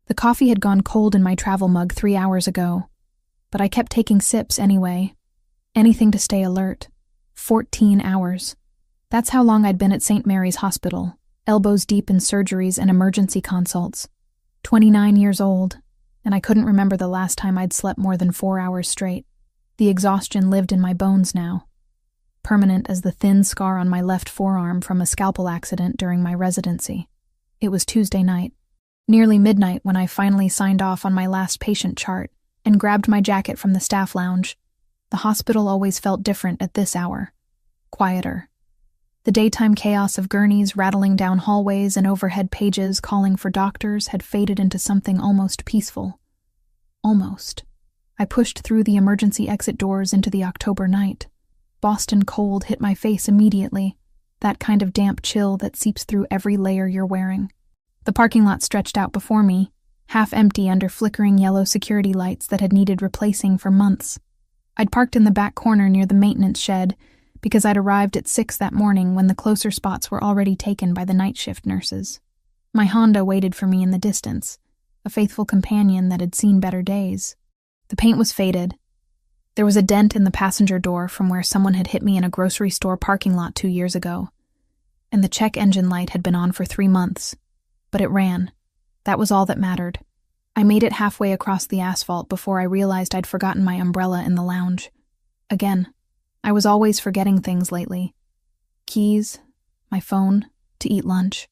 The coffee had gone cold in my travel mug 3 hours ago, but I kept taking sips anyway. Anything to stay alert. 14 hours. That's how long I'd been at St. Mary's Hospital, elbows deep in surgeries and emergency consults. 29 years old, and I couldn't remember the last time I'd slept more than 4 hours straight. The exhaustion lived in my bones now, permanent as the thin scar on my left forearm from a scalpel accident during my residency. It was Tuesday night, nearly midnight, when I finally signed off on my last patient chart and grabbed my jacket from the staff lounge. The hospital always felt different at this hour. Quieter. The daytime chaos of gurneys rattling down hallways and overhead pages calling for doctors had faded into something almost peaceful. Almost. I pushed through the emergency exit doors into the October night. Boston cold hit my face immediately, that kind of damp chill that seeps through every layer you're wearing. The parking lot stretched out before me, half empty under flickering yellow security lights that had needed replacing for months. I'd parked in the back corner near the maintenance shed because I'd arrived at 6 that morning when the closer spots were already taken by the night shift nurses. My Honda waited for me in the distance, a faithful companion that had seen better days. The paint was faded. There was a dent in the passenger door from where someone had hit me in a grocery store parking lot 2 years ago. And the check engine light had been on for 3 months. But it ran. That was all that mattered. I made it halfway across the asphalt before I realized I'd forgotten my umbrella in the lounge. Again. I was always forgetting things lately. Keys, my phone, to eat lunch.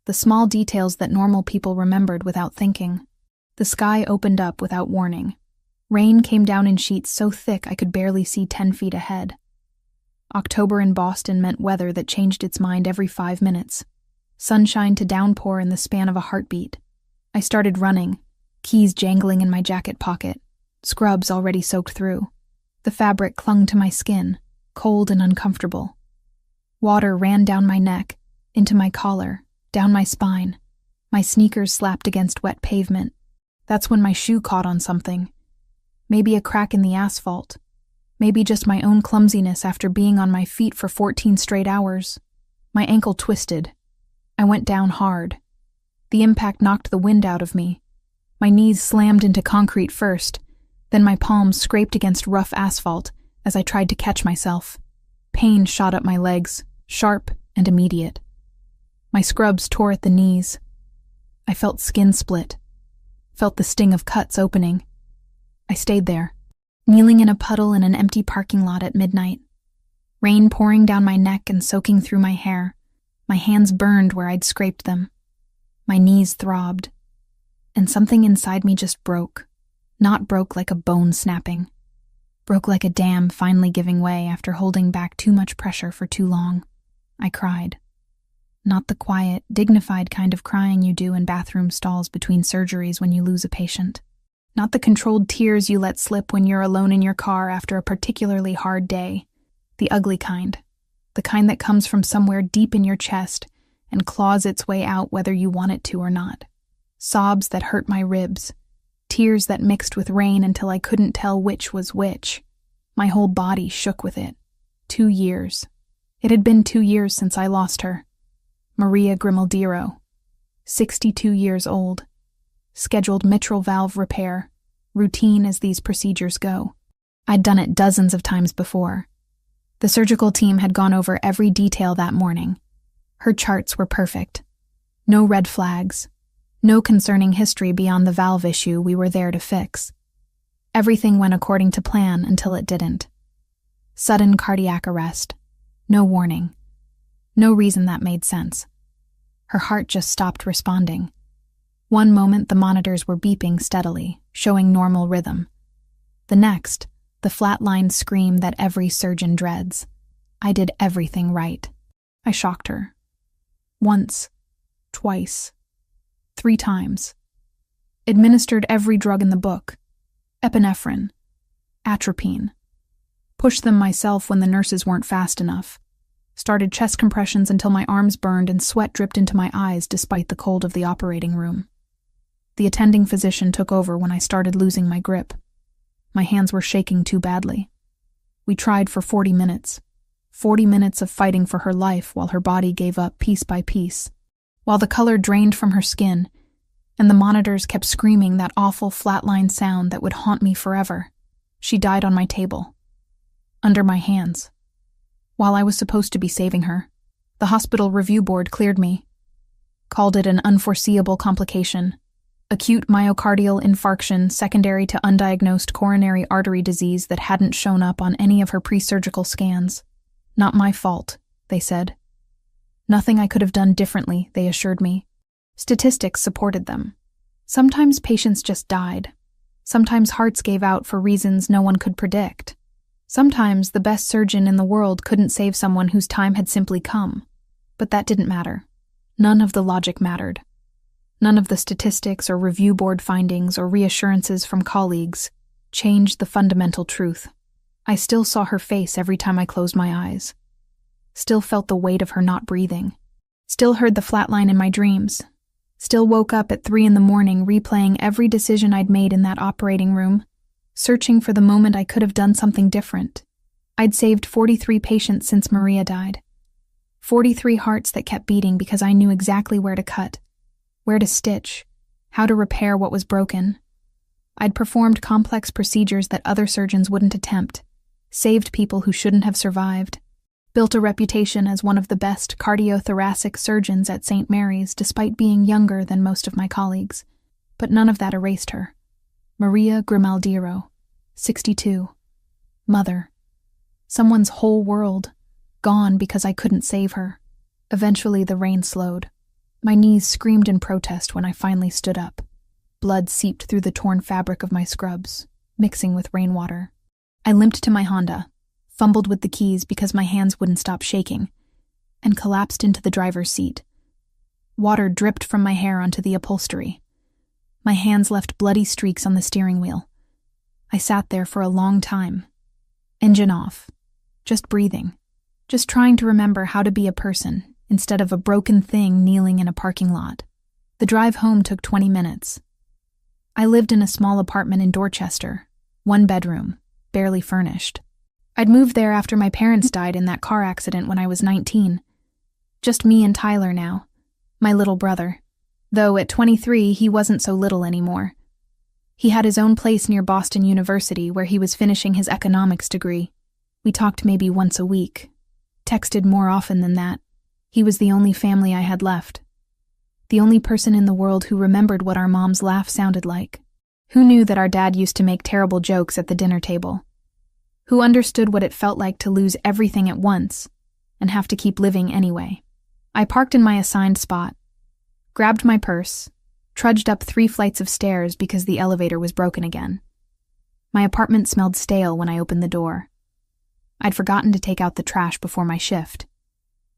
The small details that normal people remembered without thinking. The sky opened up without warning. Rain came down in sheets so thick I could barely see 10 feet ahead. October in Boston meant weather that changed its mind every 5 minutes. Sunshine to downpour in the span of a heartbeat. I started running, keys jangling in my jacket pocket, scrubs already soaked through. The fabric clung to my skin, cold and uncomfortable. Water ran down my neck, into my collar, down my spine. My sneakers slapped against wet pavement. That's when my shoe caught on something. Maybe a crack in the asphalt. Maybe just my own clumsiness after being on my feet for 14 straight hours. My ankle twisted. I went down hard. The impact knocked the wind out of me. My knees slammed into concrete first, then my palms scraped against rough asphalt as I tried to catch myself. Pain shot up my legs, sharp and immediate. My scrubs tore at the knees. I felt skin split, felt the sting of cuts opening. I stayed there, kneeling in a puddle in an empty parking lot at midnight. Rain pouring down my neck and soaking through my hair. My hands burned where I'd scraped them. My knees throbbed. And something inside me just broke. Not broke like a bone snapping. Broke like a dam finally giving way after holding back too much pressure for too long. I cried. Not the quiet, dignified kind of crying you do in bathroom stalls between surgeries when you lose a patient. Not the controlled tears you let slip when you're alone in your car after a particularly hard day. The ugly kind. The kind that comes from somewhere deep in your chest and claws its way out whether you want it to or not. Sobs that hurt my ribs. Tears that mixed with rain until I couldn't tell which was which. My whole body shook with it. 2 years. It had been 2 years since I lost her. Maria Grimaldiro. 62 years old. Scheduled mitral valve repair. Routine as these procedures go. I'd done it dozens of times before. The surgical team had gone over every detail that morning. Her charts were perfect. No red flags. No concerning history beyond the valve issue we were there to fix. Everything went according to plan until it didn't. Sudden cardiac arrest. No warning. No reason that made sense. Her heart just stopped responding. One moment the monitors were beeping steadily, showing normal rhythm. The next, the flatlined scream that every surgeon dreads. I did everything right. I shocked her. Once. Twice. 3 times. Administered every drug in the book. Epinephrine. Atropine. Pushed them myself when the nurses weren't fast enough. Started chest compressions until my arms burned and sweat dripped into my eyes despite the cold of the operating room. The attending physician took over when I started losing my grip. My hands were shaking too badly. We tried for 40 minutes. 40 minutes of fighting for her life while her body gave up piece by piece. While the color drained from her skin, and the monitors kept screaming that awful flatline sound that would haunt me forever. She died on my table, under my hands. While I was supposed to be saving her, the hospital review board cleared me, called it an unforeseeable complication, acute myocardial infarction secondary to undiagnosed coronary artery disease that hadn't shown up on any of her pre-surgical scans. Not my fault, they said. Nothing I could have done differently, they assured me. Statistics supported them. Sometimes patients just died. Sometimes hearts gave out for reasons no one could predict. Sometimes the best surgeon in the world couldn't save someone whose time had simply come. But that didn't matter. None of the logic mattered. None of the statistics or review board findings or reassurances from colleagues changed the fundamental truth. I still saw her face every time I closed my eyes. Still felt the weight of her not breathing. Still heard the flatline in my dreams. Still woke up at 3 a.m. replaying every decision I'd made in that operating room, searching for the moment I could have done something different. I'd saved 43 patients since Maria died. 43 hearts that kept beating because I knew exactly where to cut, where to stitch, how to repair what was broken. I'd performed complex procedures that other surgeons wouldn't attempt, saved people who shouldn't have survived, built a reputation as one of the best cardiothoracic surgeons at St. Mary's despite being younger than most of my colleagues. But none of that erased her. Maria Grimaldiro, 62. Mother. Someone's whole world, gone because I couldn't save her. Eventually the rain slowed. My knees screamed in protest when I finally stood up. Blood seeped through the torn fabric of my scrubs, mixing with rainwater. I limped to my Honda, fumbled with the keys because my hands wouldn't stop shaking, and collapsed into the driver's seat. Water dripped from my hair onto the upholstery. My hands left bloody streaks on the steering wheel. I sat there for a long time. Engine off. Just breathing. Just trying to remember how to be a person instead of a broken thing kneeling in a parking lot. The drive home took 20 minutes. I lived in a small apartment in Dorchester, 1 bedroom, barely furnished. I'd moved there after my parents died in that car accident when I was 19. Just me and Tyler now, my little brother. Though at 23, he wasn't so little anymore. He had his own place near Boston University where he was finishing his economics degree. We talked maybe once a week, texted more often than that. He was the only family I had left. The only person in the world who remembered what our mom's laugh sounded like. Who knew that our dad used to make terrible jokes at the dinner table. Who understood what it felt like to lose everything at once and have to keep living anyway. I parked in my assigned spot, grabbed my purse, trudged up 3 flights of stairs because the elevator was broken again. My apartment smelled stale when I opened the door. I'd forgotten to take out the trash before my shift.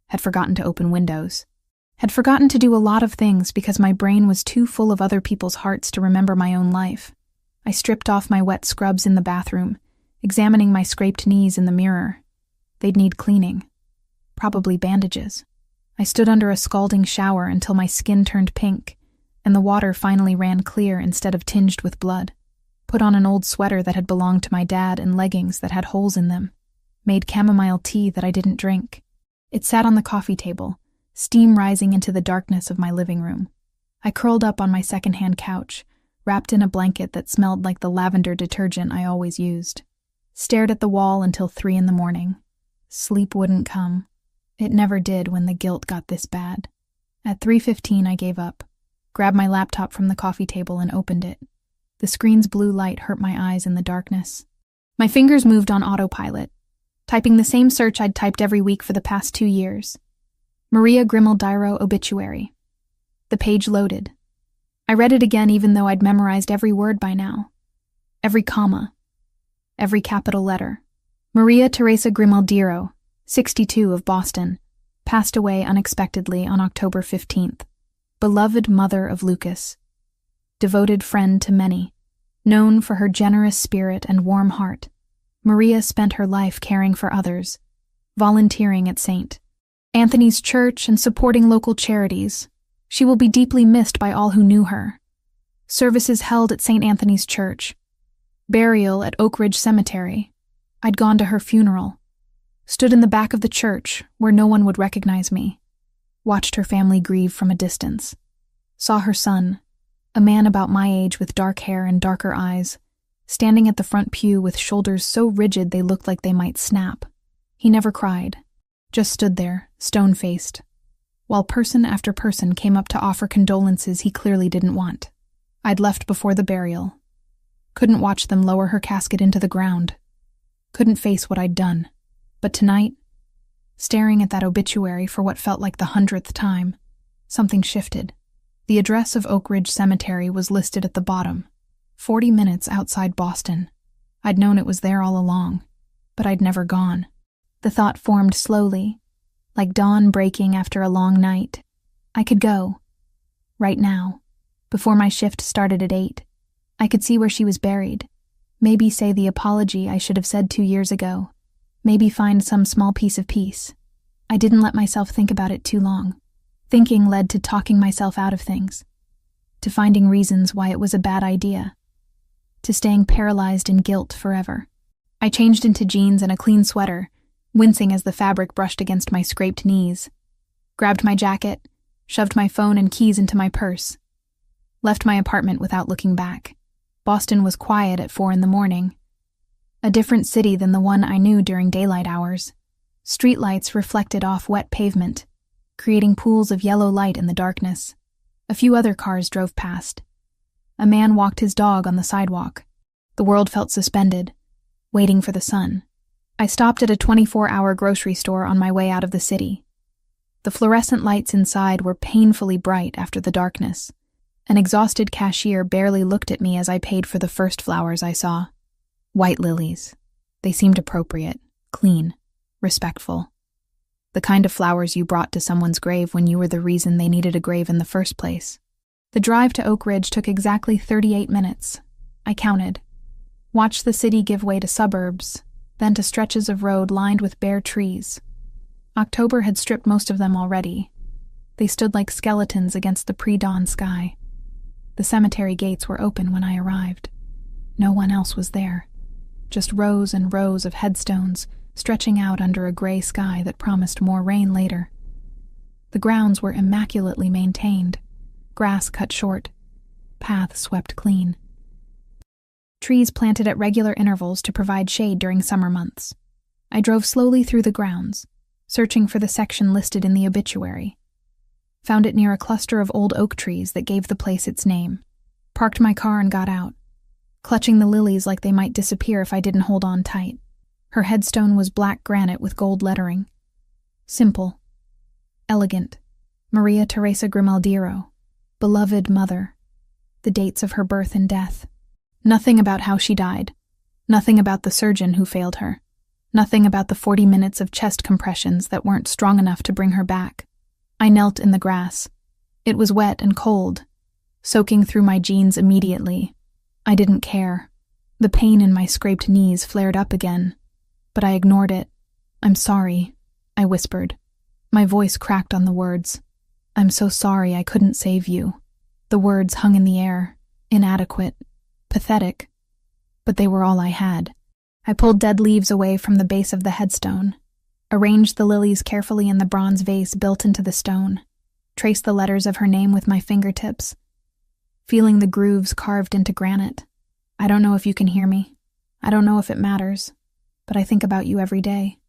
Had forgotten to open windows. Had forgotten to do a lot of things because my brain was too full of other people's hearts to remember my own life. I stripped off my wet scrubs in the bathroom, examining my scraped knees in the mirror. They'd need cleaning. Probably bandages. I stood under a scalding shower until my skin turned pink, and the water finally ran clear instead of tinged with blood. Put on an old sweater that had belonged to my dad and leggings that had holes in them. Made chamomile tea that I didn't drink. It sat on the coffee table, steam rising into the darkness of my living room. I curled up on my secondhand couch, wrapped in a blanket that smelled like the lavender detergent I always used. Stared at the wall until 3 a.m. Sleep wouldn't come. It never did when the guilt got this bad. At 3:15 I gave up, grabbed my laptop from the coffee table and opened it. The screen's blue light hurt my eyes in the darkness. My fingers moved on autopilot, typing the same search I'd typed every week for the past 2 years. Maria Grimaldiro obituary. The page loaded. I read it again even though I'd memorized every word by now. Every comma. Every capital letter. Maria Teresa Grimaldiro, 62 of Boston, passed away unexpectedly on October 15th. Beloved mother of Lucas. Devoted friend to many. Known for her generous spirit and warm heart. Maria spent her life caring for others, volunteering at St. Anthony's Church and supporting local charities. She will be deeply missed by all who knew her. Services held at St. Anthony's Church. Burial at Oak Ridge Cemetery. I'd gone to her funeral. Stood in the back of the church where no one would recognize me. Watched her family grieve from a distance. Saw her son, A man about my age with dark hair and darker eyes, standing at the front pew with shoulders so rigid they looked like they might snap. He never cried, just stood there, stone-faced, while person after person came up to offer condolences he clearly didn't want. I'd left before the burial. Couldn't watch them lower her casket into the ground. Couldn't face what I'd done. But tonight, staring at that obituary for what felt like the 100th time, something shifted. The address of Oak Ridge Cemetery was listed at the bottom, 40 minutes outside Boston. I'd known it was there all along, but I'd never gone. The thought formed slowly, like dawn breaking after a long night. I could go. Right now, before my shift started at 8. I could see where she was buried. Maybe say the apology I should have said 2 years ago. Maybe find some small piece of peace. I didn't let myself think about it too long. Thinking led to talking myself out of things, to finding reasons why it was a bad idea, to staying paralyzed in guilt forever. I changed into jeans and a clean sweater, wincing as the fabric brushed against my scraped knees, grabbed my jacket, shoved my phone and keys into my purse, left my apartment without looking back. Boston was quiet at 4 a.m, a different city than the one I knew during daylight hours. Streetlights reflected off wet pavement, creating pools of yellow light in the darkness. A few other cars drove past. A man walked his dog on the sidewalk. The world felt suspended, waiting for the sun. I stopped at a 24-hour grocery store on my way out of the city. The fluorescent lights inside were painfully bright after the darkness. An exhausted cashier barely looked at me as I paid for the first flowers I saw. White lilies. They seemed appropriate, clean, respectful. The kind of flowers you brought to someone's grave when you were the reason they needed a grave in the first place. The drive to Oak Ridge took exactly 38 minutes. I counted. Watched the city give way to suburbs, then to stretches of road lined with bare trees. October had stripped most of them already. They stood like skeletons against the pre-dawn sky. The cemetery gates were open when I arrived. No one else was there. Just rows and rows of headstones stretching out under a gray sky that promised more rain later. The grounds were immaculately maintained, grass cut short, paths swept clean. Trees planted at regular intervals to provide shade during summer months. I drove slowly through the grounds, searching for the section listed in the obituary. Found it near a cluster of old oak trees that gave the place its name. Parked my car and got out, clutching the lilies like they might disappear if I didn't hold on tight. Her headstone was black granite with gold lettering. Simple. Elegant. Maria Teresa Grimaldiro. Beloved mother. The dates of her birth and death. Nothing about how she died. Nothing about the surgeon who failed her. Nothing about the 40 minutes of chest compressions that weren't strong enough to bring her back. I knelt in the grass. It was wet and cold, soaking through my jeans immediately. I didn't care. The pain in my scraped knees flared up again, but I ignored it. "I'm sorry," I whispered. My voice cracked on the words. "I'm so sorry I couldn't save you." The words hung in the air, inadequate, pathetic, but they were all I had. I pulled dead leaves away from the base of the headstone, arranged the lilies carefully in the bronze vase built into the stone, traced the letters of her name with my fingertips, feeling the grooves carved into granite. I don't know if you can hear me. I don't know if it matters, but I think about you every day.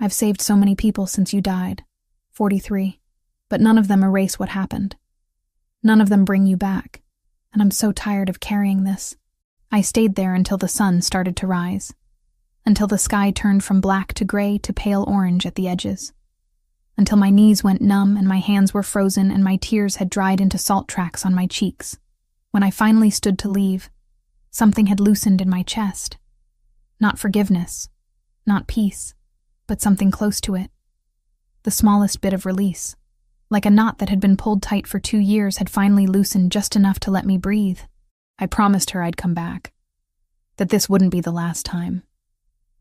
I've saved so many people since you died, 43, but none of them erase what happened. None of them bring you back, and I'm so tired of carrying this. I stayed there until the sun started to rise, until the sky turned from black to gray to pale orange at the edges, until my knees went numb and my hands were frozen and my tears had dried into salt tracks on my cheeks. When I finally stood to leave, something had loosened in my chest. Not forgiveness, not peace, but something close to it. The smallest bit of release, like a knot that had been pulled tight for 2 years had finally loosened just enough to let me breathe. I promised her I'd come back, that this wouldn't be the last time,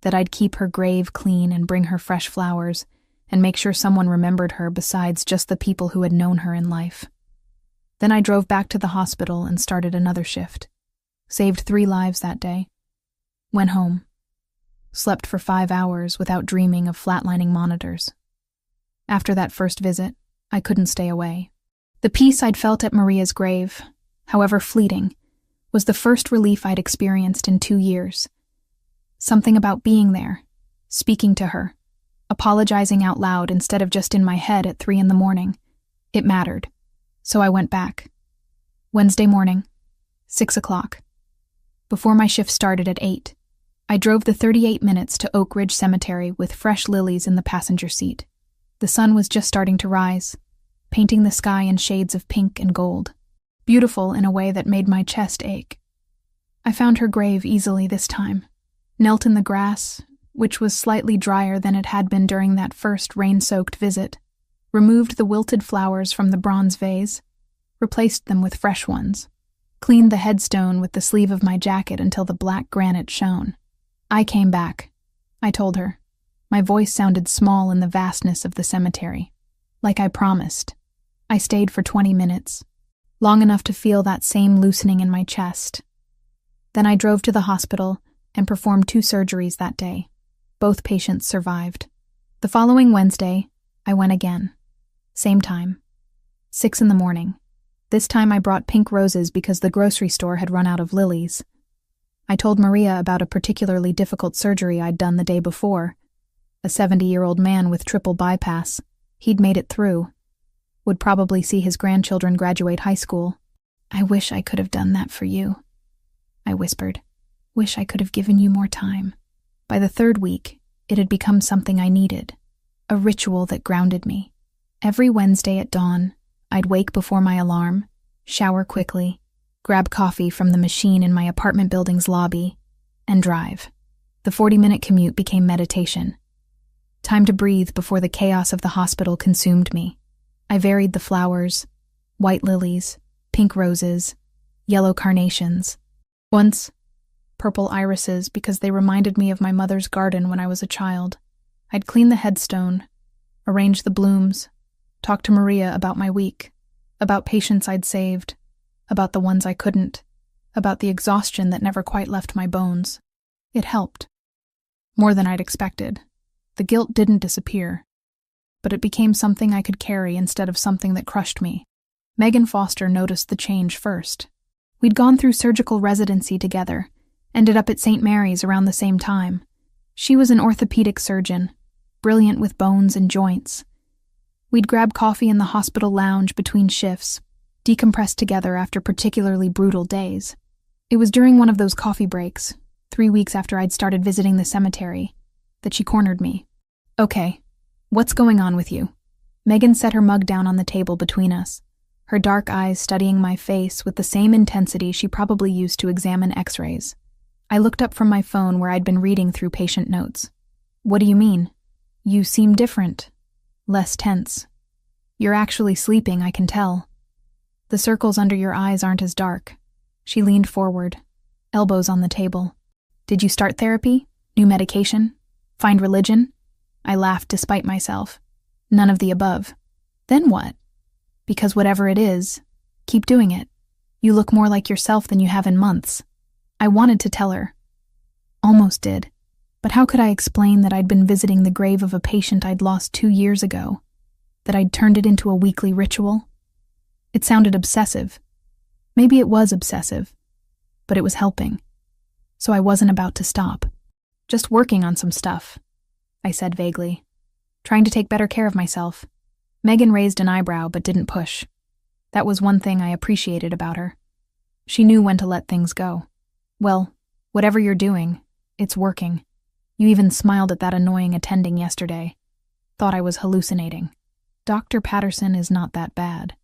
that I'd keep her grave clean and bring her fresh flowers and make sure someone remembered her besides just the people who had known her in life. Then I drove back to the hospital and started another shift. Saved 3 lives that day. Went home. Slept for 5 hours without dreaming of flatlining monitors. After that first visit, I couldn't stay away. The peace I'd felt at Maria's grave, however fleeting, was the first relief I'd experienced in 2 years. Something about being there, speaking to her, apologizing out loud instead of just in my head at 3 a.m. It mattered. So I went back. Wednesday morning, 6 o'clock. Before my shift started at 8, I drove the 38 minutes to Oak Ridge Cemetery with fresh lilies in the passenger seat. The sun was just starting to rise, painting the sky in shades of pink and gold, beautiful in a way that made my chest ache. I found her grave easily this time, knelt in the grass, which was slightly drier than it had been during that first rain-soaked visit, removed the wilted flowers from the bronze vase, replaced them with fresh ones, cleaned the headstone with the sleeve of my jacket until the black granite shone. I came back, I told her. My voice sounded small in the vastness of the cemetery. Like I promised. I stayed for 20 minutes, long enough to feel that same loosening in my chest. Then I drove to the hospital and performed 2 surgeries that day. Both patients survived. The following Wednesday, I went again. Same time. 6 a.m. This time I brought pink roses because the grocery store had run out of lilies. I told Maria about a particularly difficult surgery I'd done the day before. A 70-year-old man with triple bypass. He'd made it through. Would probably see his grandchildren graduate high school. I wish I could have done that for you, I whispered. Wish I could have given you more time. By the 3rd week, it had become something I needed. A ritual that grounded me. Every Wednesday at dawn, I'd wake before my alarm, shower quickly, grab coffee from the machine in my apartment building's lobby, and drive. The 40-minute commute became meditation. Time to breathe before the chaos of the hospital consumed me. I varied the flowers, white lilies, pink roses, yellow carnations. Once, purple irises because they reminded me of my mother's garden when I was a child. I'd clean the headstone, arrange the blooms, talk to Maria about my week, about patients I'd saved, about the ones I couldn't, about the exhaustion that never quite left my bones. It helped. More than I'd expected. The guilt didn't disappear, but it became something I could carry instead of something that crushed me. Megan Foster noticed the change first. We'd gone through surgical residency together, ended up at St. Mary's around the same time. She was an orthopedic surgeon, brilliant with bones and joints. We'd grab coffee in the hospital lounge between shifts, decompress together after particularly brutal days. It was during one of those coffee breaks, 3 weeks after I'd started visiting the cemetery, that she cornered me. Okay, what's going on with you? Megan set her mug down on the table between us, her dark eyes studying my face with the same intensity she probably used to examine x-rays. I looked up from my phone where I'd been reading through patient notes. What do you mean? You seem different. Less tense. You're actually sleeping, I can tell. The circles under your eyes aren't as dark. She leaned forward, elbows on the table. Did you start therapy? New medication? Find religion? I laughed despite myself. None of the above. Then what? Because whatever it is, keep doing it. You look more like yourself than you have in months. I wanted to tell her. Almost did. But how could I explain that I'd been visiting the grave of a patient I'd lost 2 years ago? That I'd turned it into a weekly ritual? It sounded obsessive. Maybe it was obsessive, but it was helping. So I wasn't about to stop. Just working on some stuff, I said vaguely. Trying to take better care of myself. Megan raised an eyebrow but didn't push. That was one thing I appreciated about her. She knew when to let things go. Well, whatever you're doing, it's working. You even smiled at that annoying attending yesterday. Thought I was hallucinating. Dr. Patterson is not that bad.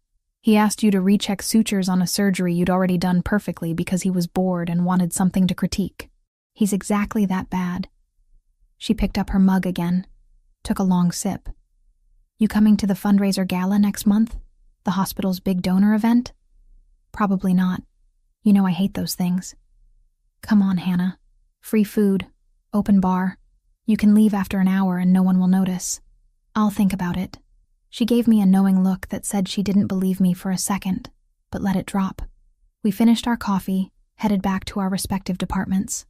He asked you to recheck sutures on a surgery you'd already done perfectly because he was bored and wanted something to critique. He's exactly that bad. She picked up her mug again, took a long sip. You coming to the fundraiser gala next month? The hospital's big donor event? Probably not. You know I hate those things. Come on, Hannah. Free food. Open bar. You can leave after an hour and no one will notice. I'll think about it. She gave me a knowing look that said she didn't believe me for a second, but let it drop. We finished our coffee, headed back to our respective departments.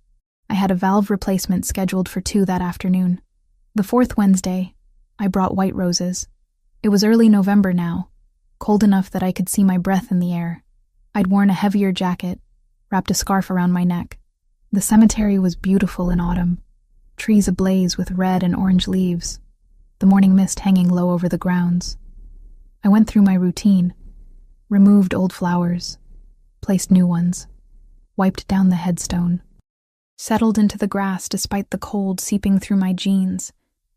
I had a valve replacement scheduled for 2 that afternoon. The 4th Wednesday, I brought white roses. It was early November now, cold enough that I could see my breath in the air. I'd worn a heavier jacket, wrapped a scarf around my neck. The cemetery was beautiful in autumn, trees ablaze with red and orange leaves, the morning mist hanging low over the grounds. I went through my routine, removed old flowers, placed new ones, wiped down the headstone, settled into the grass despite the cold seeping through my jeans.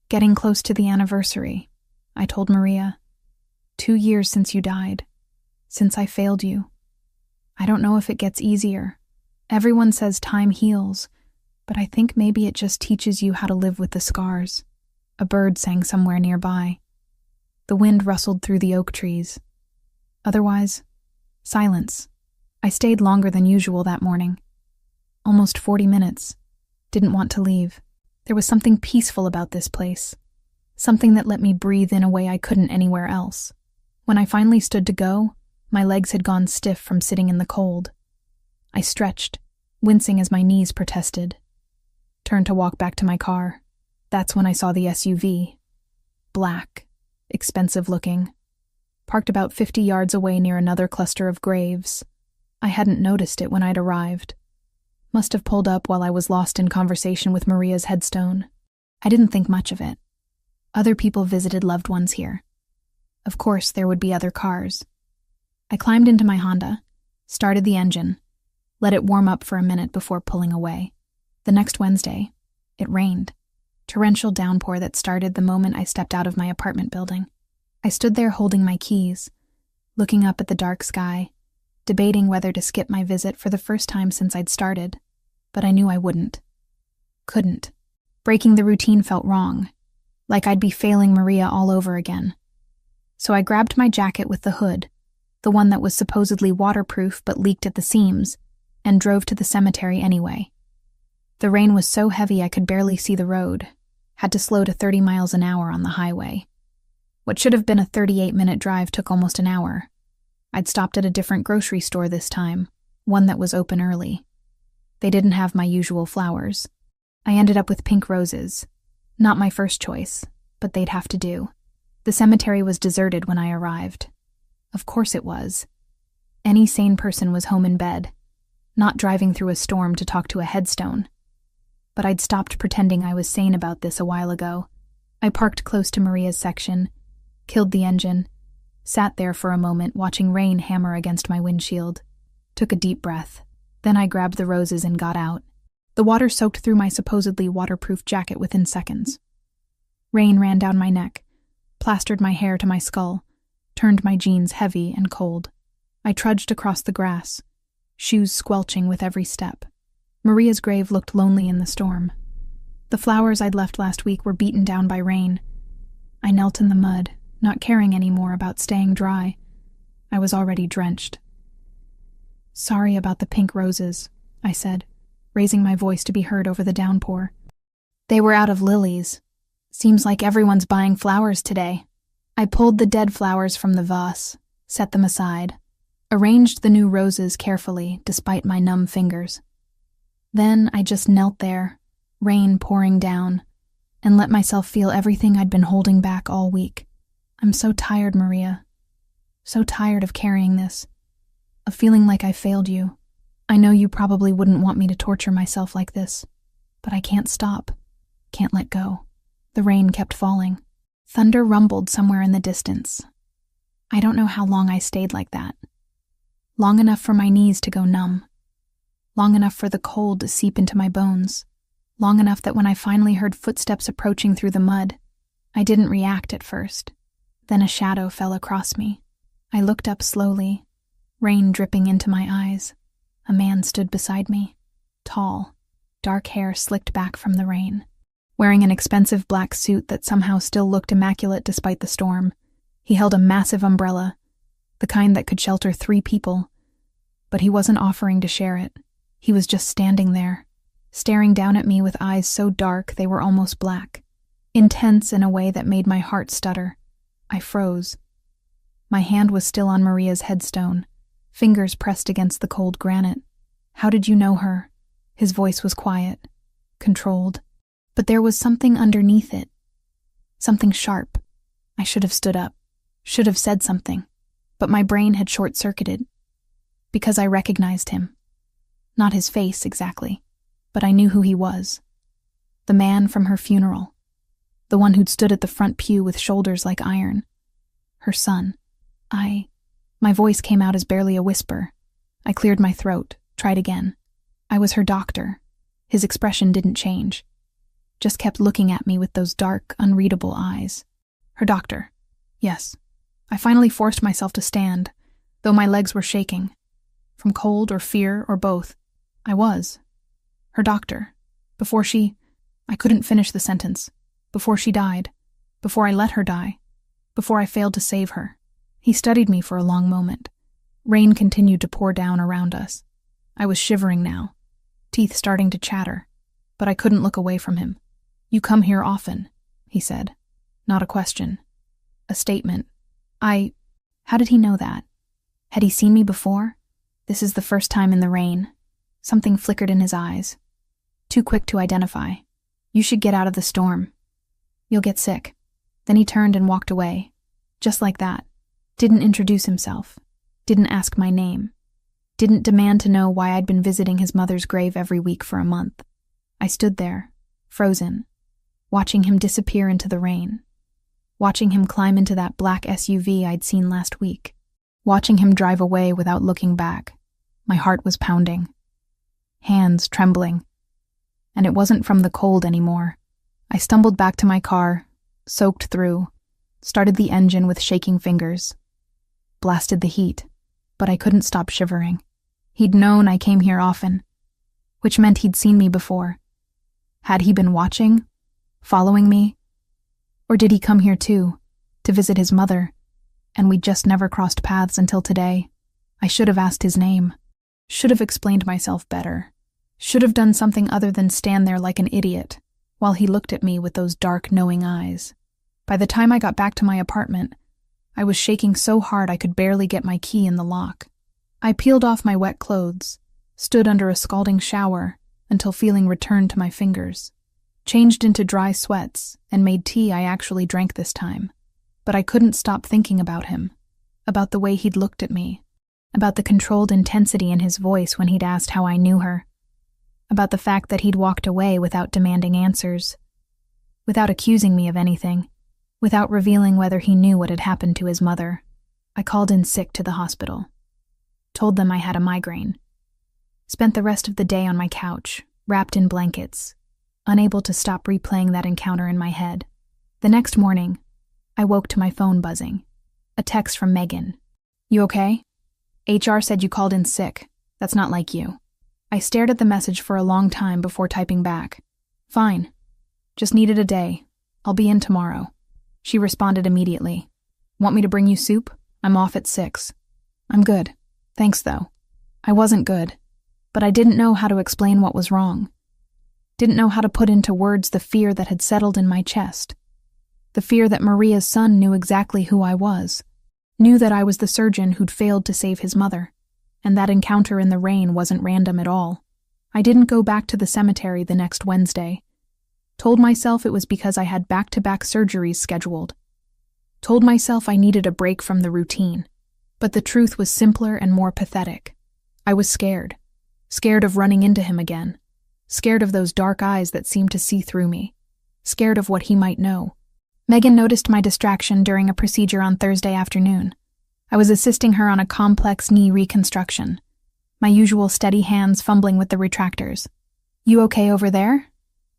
Getting close to the anniversary, I told Maria, 2 years since you died, since I failed you. I don't know if it gets easier. Everyone says time heals, but I think maybe it just teaches you how to live with the scars. A bird sang somewhere nearby. The wind rustled through the oak trees. Otherwise, silence. I stayed longer than usual that morning. Almost 40 minutes. Didn't want to leave. There was something peaceful about this place. Something that let me breathe in a way I couldn't anywhere else. When I finally stood to go, my legs had gone stiff from sitting in the cold. I stretched, wincing as my knees protested. Turned to walk back to my car. That's when I saw the SUV. Black, expensive looking. Parked about 50 yards away near another cluster of graves. I hadn't noticed it when I'd arrived. Must have pulled up while I was lost in conversation with Maria's headstone. I didn't think much of it. Other people visited loved ones here. Of course, there would be other cars. I climbed into my Honda, started the engine, let it warm up for a minute before pulling away. The next Wednesday, it rained. Torrential downpour that started the moment I stepped out of my apartment building. I stood there holding my keys, looking up at the dark sky, debating whether to skip my visit for the first time since I'd started, but I knew I wouldn't. Couldn't. Breaking the routine felt wrong, like I'd be failing Maria all over again. So I grabbed my jacket with the hood, the one that was supposedly waterproof but leaked at the seams, and drove to the cemetery anyway. The rain was so heavy I could barely see the road, had to slow to 30 miles an hour on the highway. What should have been a 38-minute drive took almost an hour. I'd stopped at a different grocery store this time, one that was open early. They didn't have my usual flowers. I ended up with pink roses. Not my first choice, but they'd have to do. The cemetery was deserted when I arrived. Of course it was. Any sane person was home in bed, not driving through a storm to talk to a headstone. But I'd stopped pretending I was sane about this a while ago. I parked close to Maria's section, killed the engine, sat there for a moment watching rain hammer against my windshield, took a deep breath. Then I grabbed the roses and got out. The water soaked through my supposedly waterproof jacket within seconds. Rain ran down my neck, plastered my hair to my skull, turned my jeans heavy and cold. I trudged across the grass, shoes squelching with every step. Maria's grave looked lonely in the storm. The flowers I'd left last week were beaten down by rain. I knelt in the mud, not caring anymore about staying dry. I was already drenched. "Sorry about the pink roses," I said, raising my voice to be heard over the downpour. "They were out of lilies. Seems like everyone's buying flowers today." I pulled the dead flowers from the vase, set them aside, arranged the new roses carefully despite my numb fingers. Then I just knelt there, rain pouring down, and let myself feel everything I'd been holding back all week. I'm so tired, Maria. So tired of carrying this, of feeling like I failed you. I know you probably wouldn't want me to torture myself like this, but I can't stop, can't let go. The rain kept falling. Thunder rumbled somewhere in the distance. I don't know how long I stayed like that. Long enough for my knees to go numb. Long enough for the cold to seep into my bones. Long enough that when I finally heard footsteps approaching through the mud, I didn't react at first. Then a shadow fell across me. I looked up slowly, rain dripping into my eyes. A man stood beside me, tall, dark hair slicked back from the rain. Wearing an expensive black suit that somehow still looked immaculate despite the storm, he held a massive umbrella, the kind that could shelter 3 people. But he wasn't offering to share it. He was just standing there, staring down at me with eyes so dark they were almost black, intense in a way that made my heart stutter. I froze. My hand was still on Maria's headstone, fingers pressed against the cold granite. "How did you know her?" His voice was quiet, controlled, but there was something underneath it. Something sharp. I should have stood up, should have said something, but my brain had short-circuited. Because I recognized him. Not his face, exactly, but I knew who he was. The man from her funeral. The one who'd stood at the front pew with shoulders like iron. Her son. My voice came out as barely a whisper. I cleared my throat, tried again. I was her doctor. His expression didn't change. Just kept looking at me with those dark, unreadable eyes. Her doctor. Yes. I finally forced myself to stand, though my legs were shaking. From cold or fear or both. I was. Her doctor. Before she... I couldn't finish the sentence. Before she died. Before I let her die. Before I failed to save her. He studied me for a long moment. Rain continued to pour down around us. I was shivering now, teeth starting to chatter, but I couldn't look away from him. You come here often, he said. Not a question. A statement. How did he know that? Had he seen me before? This is the first time in the rain. Something flickered in his eyes. Too quick to identify. You should get out of the storm. You'll get sick. Then he turned and walked away. Just like that. Didn't introduce himself. Didn't ask my name. Didn't demand to know why I'd been visiting his mother's grave every week for a month. I stood there, frozen, watching him disappear into the rain. Watching him climb into that black SUV I'd seen last week. Watching him drive away without looking back. My heart was pounding. Hands trembling. And it wasn't from the cold anymore. I stumbled back to my car, soaked through, started the engine with shaking fingers. Blasted the heat, but I couldn't stop shivering. He'd known I came here often, which meant he'd seen me before. Had he been watching? Following me? Or did he come here too, to visit his mother, and we'd just never crossed paths until today? I should have asked his name. Should have explained myself better. Should have done something other than stand there like an idiot, while he looked at me with those dark, knowing eyes. By the time I got back to my apartment, I was shaking so hard I could barely get my key in the lock. I peeled off my wet clothes, stood under a scalding shower until feeling returned to my fingers, changed into dry sweats, and made tea I actually drank this time. But I couldn't stop thinking about him, about the way he'd looked at me, about the controlled intensity in his voice when he'd asked how I knew her, about the fact that he'd walked away without demanding answers, without accusing me of anything, without revealing whether he knew what had happened to his mother. I called in sick to the hospital. Told them I had a migraine. Spent the rest of the day on my couch, wrapped in blankets, unable to stop replaying that encounter in my head. The next morning, I woke to my phone buzzing. A text from Megan. You okay? HR said you called in sick. That's not like you. I stared at the message for a long time before typing back. Fine. Just needed a day. I'll be in tomorrow. She responded immediately. Want me to bring you soup? I'm off at 6. I'm good. Thanks, though. I wasn't good, but I didn't know how to explain what was wrong. Didn't know how to put into words the fear that had settled in my chest. The fear that Maria's son knew exactly who I was. Knew that I was the surgeon who'd failed to save his mother. And that encounter in the rain wasn't random at all. I didn't go back to the cemetery the next Wednesday. Told myself it was because I had back-to-back surgeries scheduled. Told myself I needed a break from the routine. But the truth was simpler and more pathetic. I was scared. Scared of running into him again. Scared of those dark eyes that seemed to see through me. Scared of what he might know. Megan noticed my distraction during a procedure on Thursday afternoon. I was assisting her on a complex knee reconstruction. My usual steady hands fumbling with the retractors. You okay over there?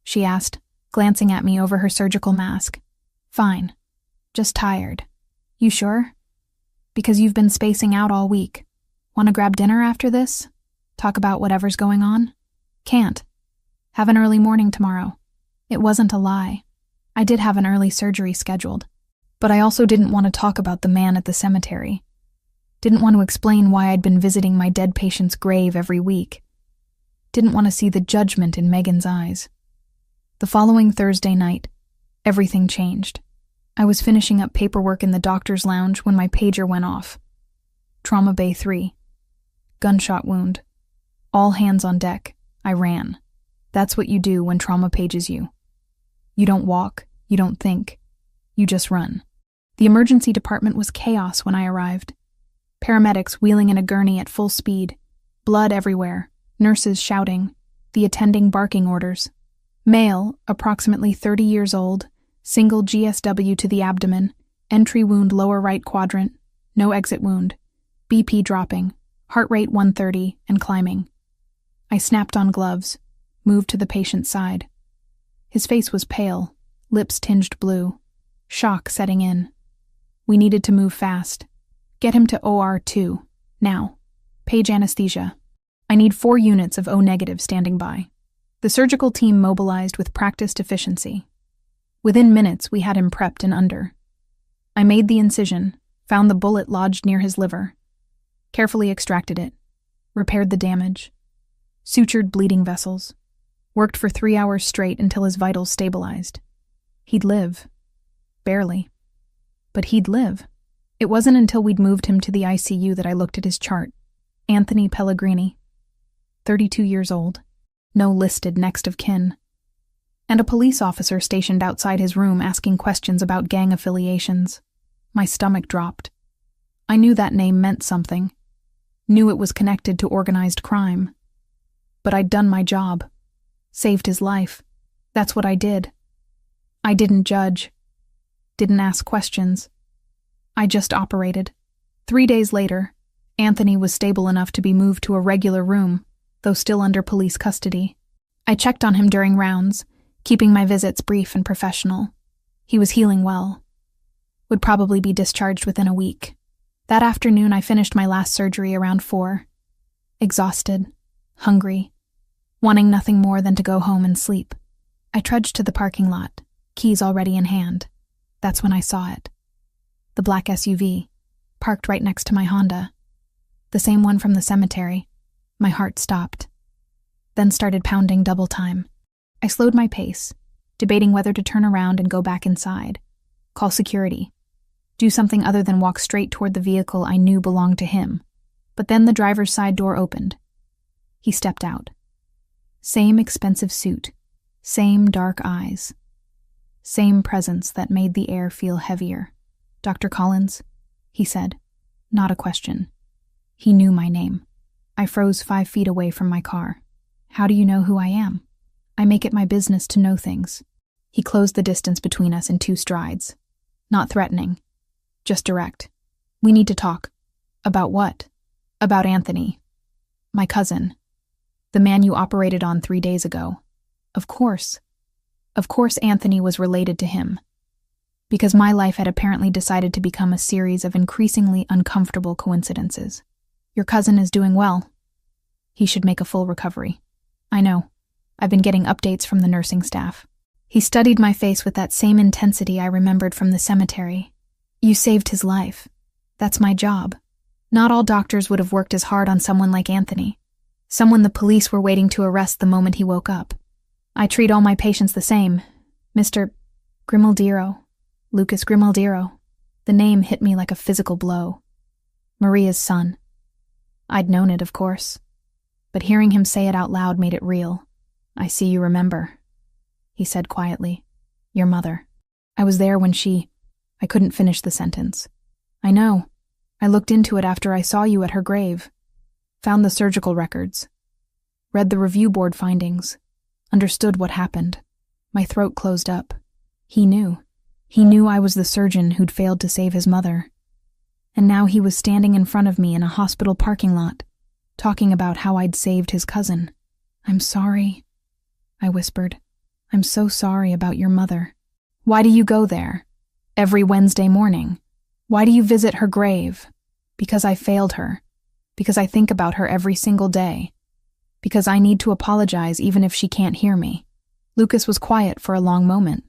She asked, glancing at me over her surgical mask. Fine. Just tired. You sure? Because you've been spacing out all week. Want to grab dinner after this? Talk about whatever's going on? Can't. Have an early morning tomorrow. It wasn't a lie. I did have an early surgery scheduled. But I also didn't want to talk about the man at the cemetery. Didn't want to explain why I'd been visiting my dead patient's grave every week. Didn't want to see the judgment in Megan's eyes. The following Thursday night, everything changed. I was finishing up paperwork in the doctor's lounge when my pager went off. Trauma Bay 3. Gunshot wound. All hands on deck. I ran. That's what you do when trauma pages you. You don't walk, you don't think. You just run. The emergency department was chaos when I arrived. Paramedics wheeling in a gurney at full speed. Blood everywhere. Nurses shouting. The attending barking orders. Male, approximately 30 years old, single GSW to the abdomen, entry wound lower right quadrant, no exit wound, BP dropping, heart rate 130 and climbing. I snapped on gloves, moved to the patient's side. His face was pale, lips tinged blue, shock setting in. We needed to move fast. Get him to OR2, now. Page anesthesia. I need 4 units of O-negative standing by. The surgical team mobilized with practiced efficiency. Within minutes, we had him prepped and under. I made the incision, found the bullet lodged near his liver, carefully extracted it, repaired the damage, sutured bleeding vessels, worked for 3 hours straight until his vitals stabilized. He'd live. Barely. But he'd live. It wasn't until we'd moved him to the ICU that I looked at his chart. Anthony Pellegrini. 32 years old. No listed next of kin. And a police officer stationed outside his room asking questions about gang affiliations. My stomach dropped. I knew that name meant something. Knew it was connected to organized crime. But I'd done my job. Saved his life. That's what I did. I didn't judge. Didn't ask questions. I just operated. 3 days later, Anthony was stable enough to be moved to a regular room, though still under police custody. I checked on him during rounds, keeping my visits brief and professional. He was healing well. Would probably be discharged within a week. That afternoon, I finished my last surgery around 4. Exhausted, hungry, wanting nothing more than to go home and sleep. I trudged to the parking lot, keys already in hand. That's when I saw it. The black SUV, parked right next to my Honda. The same one from the cemetery. My heart stopped. Then started pounding double time. I slowed my pace, debating whether to turn around and go back inside, call security, do something other than walk straight toward the vehicle I knew belonged to him. But then the driver's side door opened. He stepped out. Same expensive suit, same dark eyes, same presence that made the air feel heavier. "Dr. Collins," he said. Not a question. He knew my name. I froze 5 feet away from my car. "How do you know who I am?" "I make it my business to know things." He closed the distance between us in 2 strides. Not threatening. Just direct. "We need to talk." "About what?" "About Anthony. My cousin. The man you operated on 3 days ago." Of course. Of course Anthony was related to him. Because my life had apparently decided to become a series of increasingly uncomfortable coincidences. "Your cousin is doing well. He should make a full recovery." "I know. I've been getting updates from the nursing staff." He studied my face with that same intensity I remembered from the cemetery. "You saved his life. That's my job. Not all doctors would have worked as hard on someone like Anthony. Someone the police were waiting to arrest the moment he woke up. I treat all my patients the same. Mr. Grimaldiro. Lucas Grimaldiro." The name hit me like a physical blow. Maria's son. I'd known it, of course. But hearing him say it out loud made it real. "I see you remember," he said quietly. "Your mother. I was there when she—" I couldn't finish the sentence. "I know. I looked into it after I saw you at her grave. Found the surgical records. Read the review board findings. Understood what happened." My throat closed up. He knew. He knew I was the surgeon who'd failed to save his mother. And now he was standing in front of me in a hospital parking lot, talking about how I'd saved his cousin. "I'm sorry," I whispered. "I'm so sorry about your mother." "Why do you go there? Every Wednesday morning? Why do you visit her grave?" "Because I failed her. Because I think about her every single day. Because I need to apologize even if she can't hear me." Lucas was quiet for a long moment.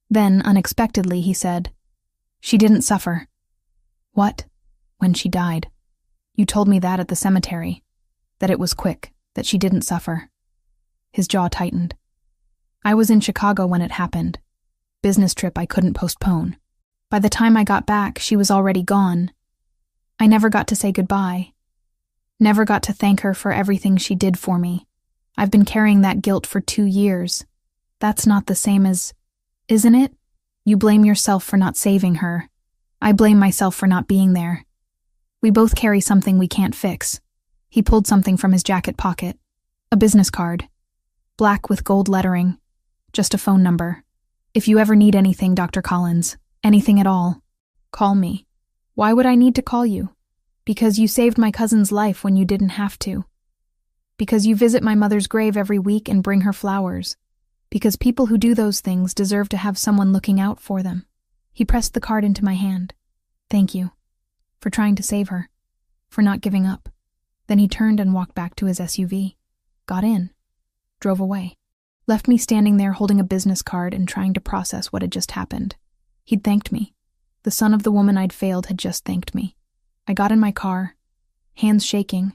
Then, unexpectedly, he said, "She didn't suffer." "What?" "When she died. You told me that at the cemetery. That it was quick, that she didn't suffer." His jaw tightened. "I was in Chicago when it happened. Business trip I couldn't postpone. By the time I got back, she was already gone. I never got to say goodbye. Never got to thank her for everything she did for me. I've been carrying that guilt for 2 years. That's not the same as... Isn't it? You blame yourself for not saving her. I blame myself for not being there. We both carry something we can't fix. He pulled something from his jacket pocket. A business card. Black with gold lettering. Just a phone number. If you ever need anything, Dr. Collins, anything at all, call me. Why would I need to call you? Because you saved my cousin's life when you didn't have to. Because you visit my mother's grave every week and bring her flowers. Because people who do those things deserve to have someone looking out for them. He pressed the card into my hand. Thank you. For trying to save her. For not giving up. Then he turned and walked back to his SUV. Got in. Drove away. Left me standing there holding a business card and trying to process what had just happened. He'd thanked me. The son of the woman I'd failed had just thanked me. I got in my car, hands shaking,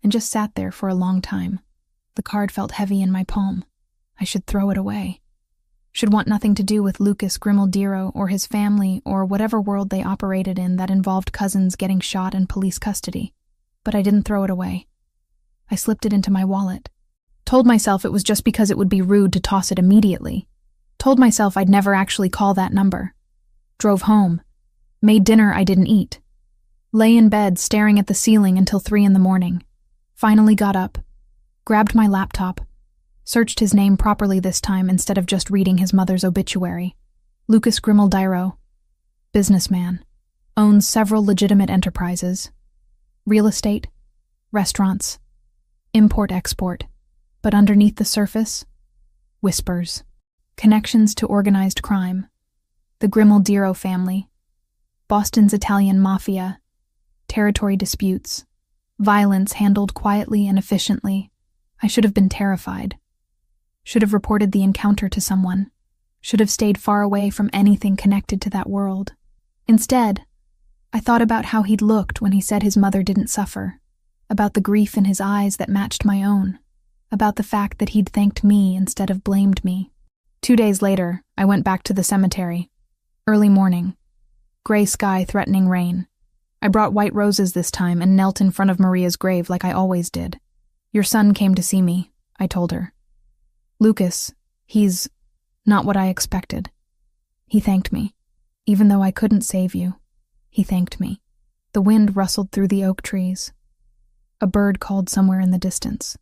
and just sat there for a long time. The card felt heavy in my palm. I should throw it away. Should want nothing to do with Lucas Grimaldiro or his family or whatever world they operated in that involved cousins getting shot in police custody. But I didn't throw it away. I slipped it into my wallet. Told myself it was just because it would be rude to toss it immediately. Told myself I'd never actually call that number. Drove home. Made dinner I didn't eat. Lay in bed staring at the ceiling until 3 a.m. Finally got up. Grabbed my laptop. Searched his name properly this time instead of just reading his mother's obituary. Lucas Grimaldiro. Businessman. Owns several legitimate enterprises. Real estate. Restaurants. Import-export. But underneath the surface, whispers. Connections to organized crime. The Grimaldiro family. Boston's Italian Mafia. Territory disputes. Violence handled quietly and efficiently. I should have been terrified. Should have reported the encounter to someone. Should have stayed far away from anything connected to that world. Instead, I thought about how he'd looked when he said his mother didn't suffer. About the grief in his eyes that matched my own. About the fact that he'd thanked me instead of blamed me. 2 days later, I went back to the cemetery. Early morning. Gray sky threatening rain. I brought white roses this time and knelt in front of Maria's grave like I always did. Your son came to see me, I told her. Lucas, he's not what I expected. He thanked me. Even though I couldn't save you, he thanked me. The wind rustled through the oak trees. A bird called somewhere in the distance.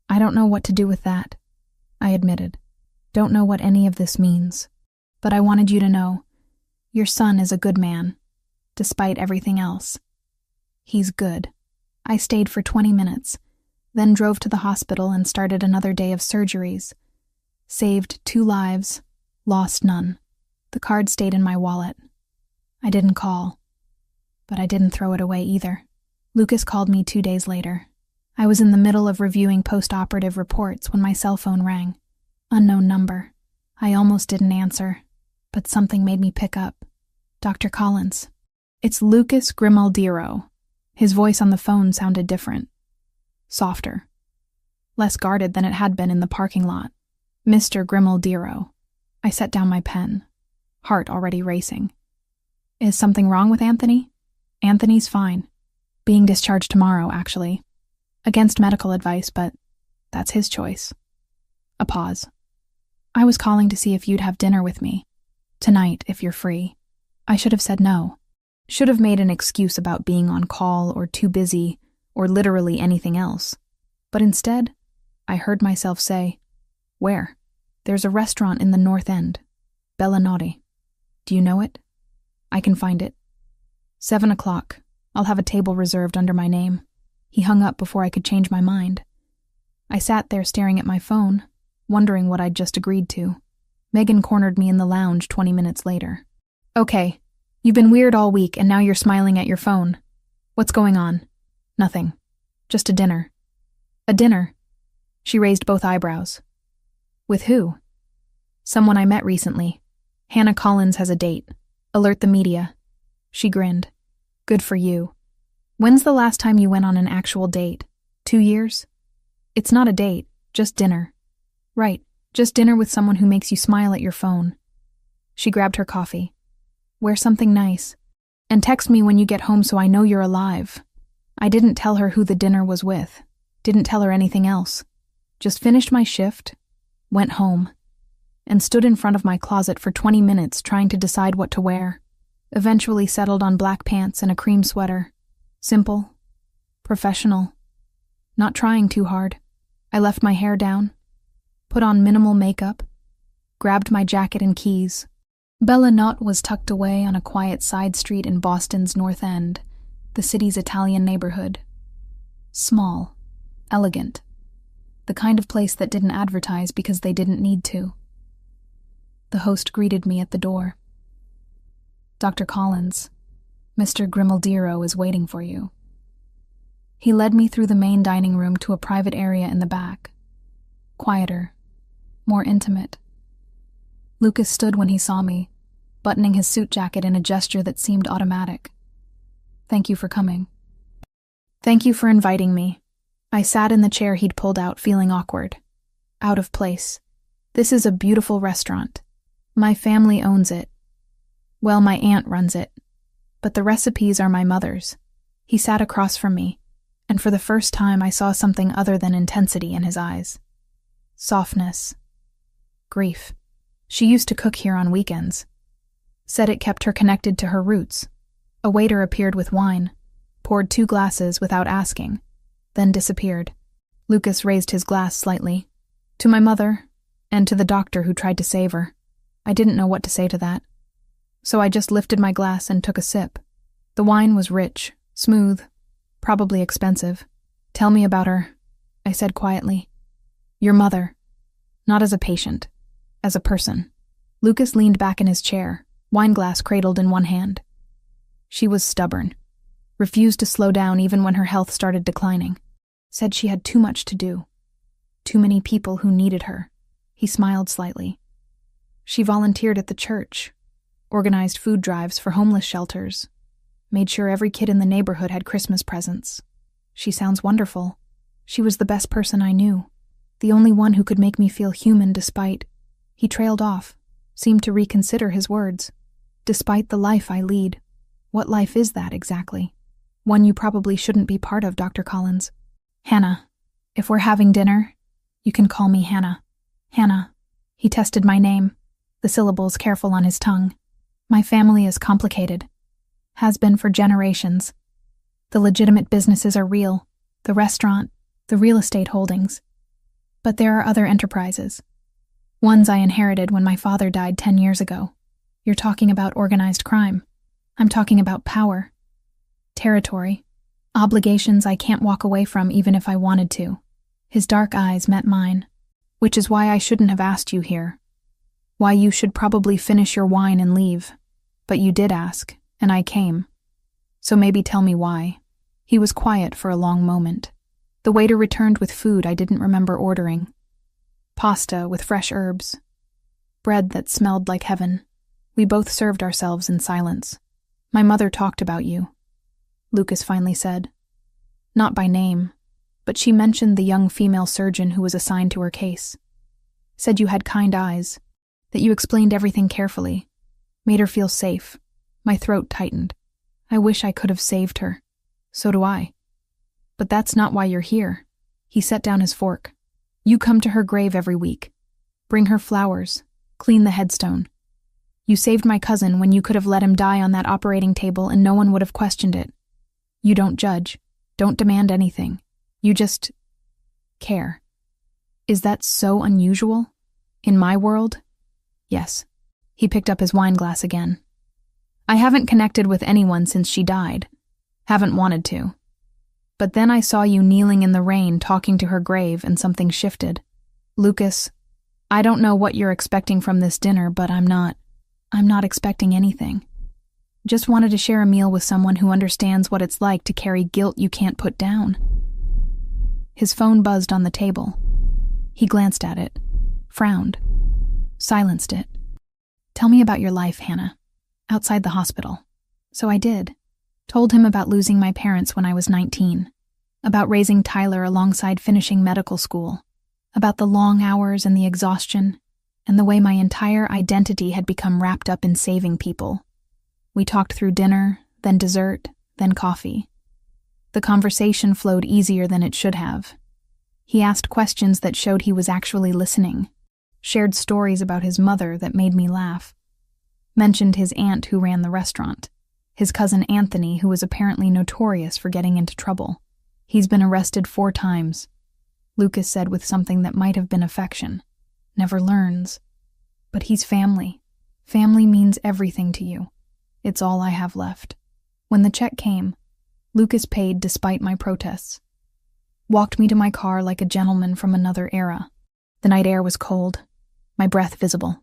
I don't know what to do with that, I admitted. Don't know what any of this means. But I wanted you to know, your son is a good man, despite everything else. He's good. I stayed for 20 minutes, then drove to the hospital and started another day of surgeries. Saved 2 lives, lost none. The card stayed in my wallet. I didn't call, but I didn't throw it away either. Lucas called me 2 days later. I was in the middle of reviewing post-operative reports when my cell phone rang. Unknown number. I almost didn't answer, but something made me pick up. Dr. Collins. It's Lucas Grimaldiro. His voice on the phone sounded different. Softer. Less guarded than it had been in the parking lot. Mr. Grimaldiro. I set down my pen, heart already racing. Is something wrong with Anthony? Anthony's fine. Being discharged tomorrow, actually. Against medical advice, but that's his choice. A pause. I was calling to see if you'd have dinner with me. Tonight, if you're free. I should have said no. Should have made an excuse about being on call or too busy or literally anything else. But instead, I heard myself say, where? There's a restaurant in the North End. Bellinati. Do you know it? I can find it. 7 o'clock. I'll have a table reserved under my name. He hung up before I could change my mind. I sat there staring at my phone, wondering what I'd just agreed to. Megan cornered me in the lounge 20 minutes later. Okay, you've been weird all week and now you're smiling at your phone. What's going on? Nothing. Just a dinner. A dinner? She raised both eyebrows. With who? Someone I met recently. Hannah Collins has a date. Alert the media. She grinned. Good for you. When's the last time you went on an actual date? 2 years? It's not a date, just dinner. Right, just dinner with someone who makes you smile at your phone. She grabbed her coffee. Wear something nice. And text me when you get home so I know you're alive. I didn't tell her who the dinner was with. Didn't tell her anything else. Just finished my shift, went home, and stood in front of my closet for 20 minutes trying to decide what to wear. Eventually settled on black pants and a cream sweater. Simple, professional, not trying too hard. I left my hair down, put on minimal makeup, grabbed my jacket and keys. Bella Notte was tucked away on a quiet side street in Boston's North End, the city's Italian neighborhood. Small, elegant, the kind of place that didn't advertise because they didn't need to. The host greeted me at the door. "Dr. Collins, Mr. Grimaldiro is waiting for you." He led me through the main dining room to a private area in the back. Quieter, more intimate. Lucas stood when he saw me, buttoning his suit jacket in a gesture that seemed automatic. "Thank you for coming." "Thank you for inviting me." I sat in the chair he'd pulled out, feeling awkward. Out of place. This is a beautiful restaurant. My family owns it. Well, my aunt runs it. But the recipes are my mother's. He sat across from me, and for the first time I saw something other than intensity in his eyes. Softness. Grief. She used to cook here on weekends. Said it kept her connected to her roots. A waiter appeared with wine, poured 2 glasses without asking, then disappeared. Lucas raised his glass slightly. To my mother, and to the doctor who tried to save her. I didn't know what to say to that. So I just lifted my glass and took a sip. The wine was rich, smooth, probably expensive. "Tell me about her," I said quietly. "Your mother. Not as a patient, as a person." Lucas leaned back in his chair, wine glass cradled in one hand. She was stubborn. Refused to slow down even when her health started declining. Said she had too much to do. Too many people who needed her. He smiled slightly. She volunteered at the church, organized food drives for homeless shelters, made sure every kid in the neighborhood had Christmas presents. She sounds wonderful. She was the best person I knew. The only one who could make me feel human despite... He trailed off, seemed to reconsider his words. Despite the life I lead. What life is that exactly? One you probably shouldn't be part of, Dr. Collins. "Hannah. If we're having dinner, you can call me Hannah." "Hannah." He tested my name, the syllables careful on his tongue. "My family is complicated. Has been for generations. The legitimate businesses are real, the restaurant, the real estate holdings. But there are other enterprises. Ones I inherited when my father died 10 years ago. You're talking about organized crime. I'm talking about power. Territory. Obligations I can't walk away from even if I wanted to." His dark eyes met mine. "Which is why I shouldn't have asked you here. Why you should probably finish your wine and leave. But you did ask, and I came. So maybe tell me why." He was quiet for a long moment. The waiter returned with food I didn't remember ordering. Pasta with fresh herbs. Bread that smelled like heaven. We both served ourselves in silence. "My mother talked about you," Lucas finally said. Not by name, but she mentioned the young female surgeon who was assigned to her case. Said you had kind eyes, that you explained everything carefully. Made her feel safe. My throat tightened. I wish I could have saved her. So do I. But that's not why you're here. He set down his fork. You come to her grave every week. Bring her flowers. Clean the headstone. You saved my cousin when you could have let him die on that operating table and no one would have questioned it. You don't judge. Don't demand anything. You just... care. Is that so unusual? In my world? Yes. He picked up his wine glass again. I haven't connected with anyone since she died. Haven't wanted to. But then I saw you kneeling in the rain talking to her grave and something shifted. Lucas, I don't know what you're expecting from this dinner, but I'm not expecting anything. Just wanted to share a meal with someone who understands what it's like to carry guilt you can't put down. His phone buzzed on the table. He glanced at it, frowned, silenced it. Tell me about your life, Hannah, outside the hospital. So I did. Told him about losing my parents when I was 19, about raising Tyler alongside finishing medical school, about the long hours and the exhaustion, and the way my entire identity had become wrapped up in saving people. We talked through dinner, then dessert, then coffee. The conversation flowed easier than it should have. He asked questions that showed he was actually listening, shared stories about his mother that made me laugh, mentioned his aunt who ran the restaurant. His cousin Anthony, who was apparently notorious for getting into trouble. He's been arrested 4 times. Lucas said with something that might have been affection. Never learns. But he's family. Family means everything to you. It's all I have left. When the check came, Lucas paid despite my protests. Walked me to my car like a gentleman from another era. The night air was cold, my breath visible.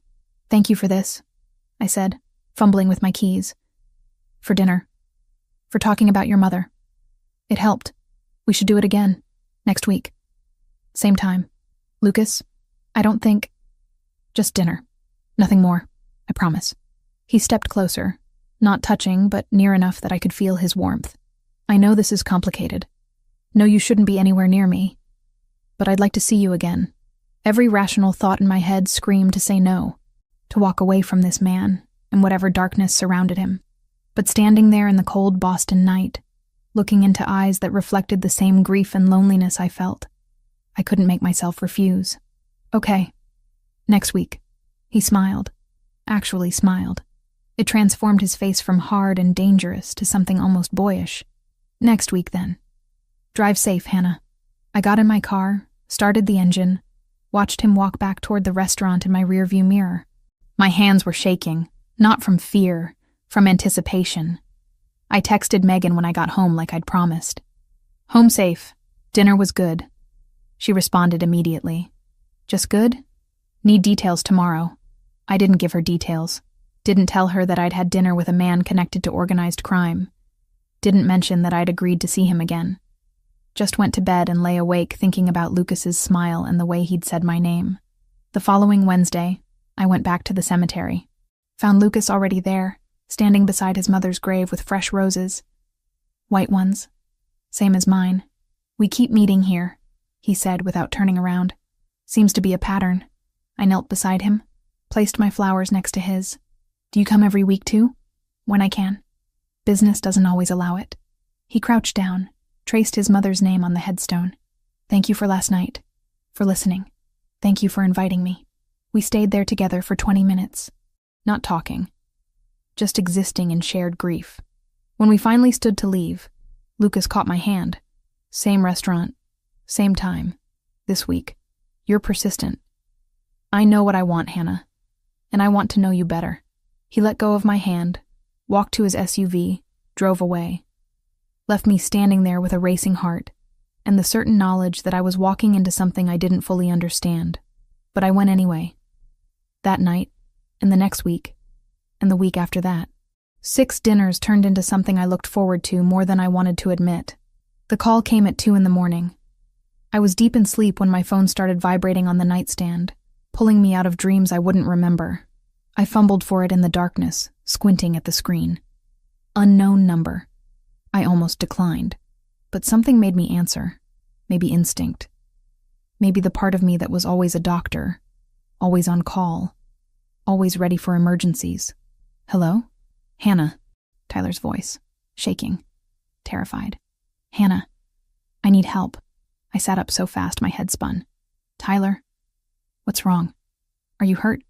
"Thank you for this," I said, fumbling with my keys. "For dinner. For talking about your mother. It helped. We should do it again. Next week. Same time. Lucas, I don't think... Just dinner. Nothing more. I promise." He stepped closer, not touching, but near enough that I could feel his warmth. "I know this is complicated. No, you shouldn't be anywhere near me. But I'd like to see you again." Every rational thought in my head screamed to say no, to walk away from this man and whatever darkness surrounded him. But standing there in the cold Boston night, looking into eyes that reflected the same grief and loneliness I felt, I couldn't make myself refuse. "Okay. Next week." He smiled. Actually smiled. It transformed his face from hard and dangerous to something almost boyish. "Next week, then. Drive safe, Hannah." I got in my car, started the engine, watched him walk back toward the restaurant in my rearview mirror. My hands were shaking, not from fear, from anticipation. I texted Megan when I got home like I'd promised. "Home safe. Dinner was good." She responded immediately. "Just good? Need details tomorrow." I didn't give her details. Didn't tell her that I'd had dinner with a man connected to organized crime. Didn't mention that I'd agreed to see him again. Just went to bed and lay awake thinking about Lucas's smile and the way he'd said my name. The following Wednesday, I went back to the cemetery. Found Lucas already there, standing beside his mother's grave with fresh roses. White ones. Same as mine. "We keep meeting here," he said without turning around. "Seems to be a pattern." I knelt beside him, placed my flowers next to his. "Do you come every week too?" "When I can. Business doesn't always allow it." He crouched down, traced his mother's name on the headstone. "Thank you for last night. For listening. Thank you for inviting me." We stayed there together for 20 minutes. Not talking. Just existing in shared grief. When we finally stood to leave, Lucas caught my hand. "Same restaurant. Same time. This week. You're persistent." "I know what I want, Hannah. And I want to know you better." He let go of my hand, walked to his SUV, drove away. Left me standing there with a racing heart, and the certain knowledge that I was walking into something I didn't fully understand. But I went anyway. That night, and the next week, and the week after that. 6 dinners turned into something I looked forward to more than I wanted to admit. The call came at 2 a.m. I was deep in sleep when my phone started vibrating on the nightstand, pulling me out of dreams I wouldn't remember. I fumbled for it in the darkness, squinting at the screen. Unknown number. I almost declined, but something made me answer. Maybe instinct. Maybe the part of me that was always a doctor, always on call, always ready for emergencies. "Hello?" "Hannah," Tyler's voice, shaking, terrified. "Hannah, I need help." I sat up so fast my head spun. "Tyler? What's wrong? Are you hurt?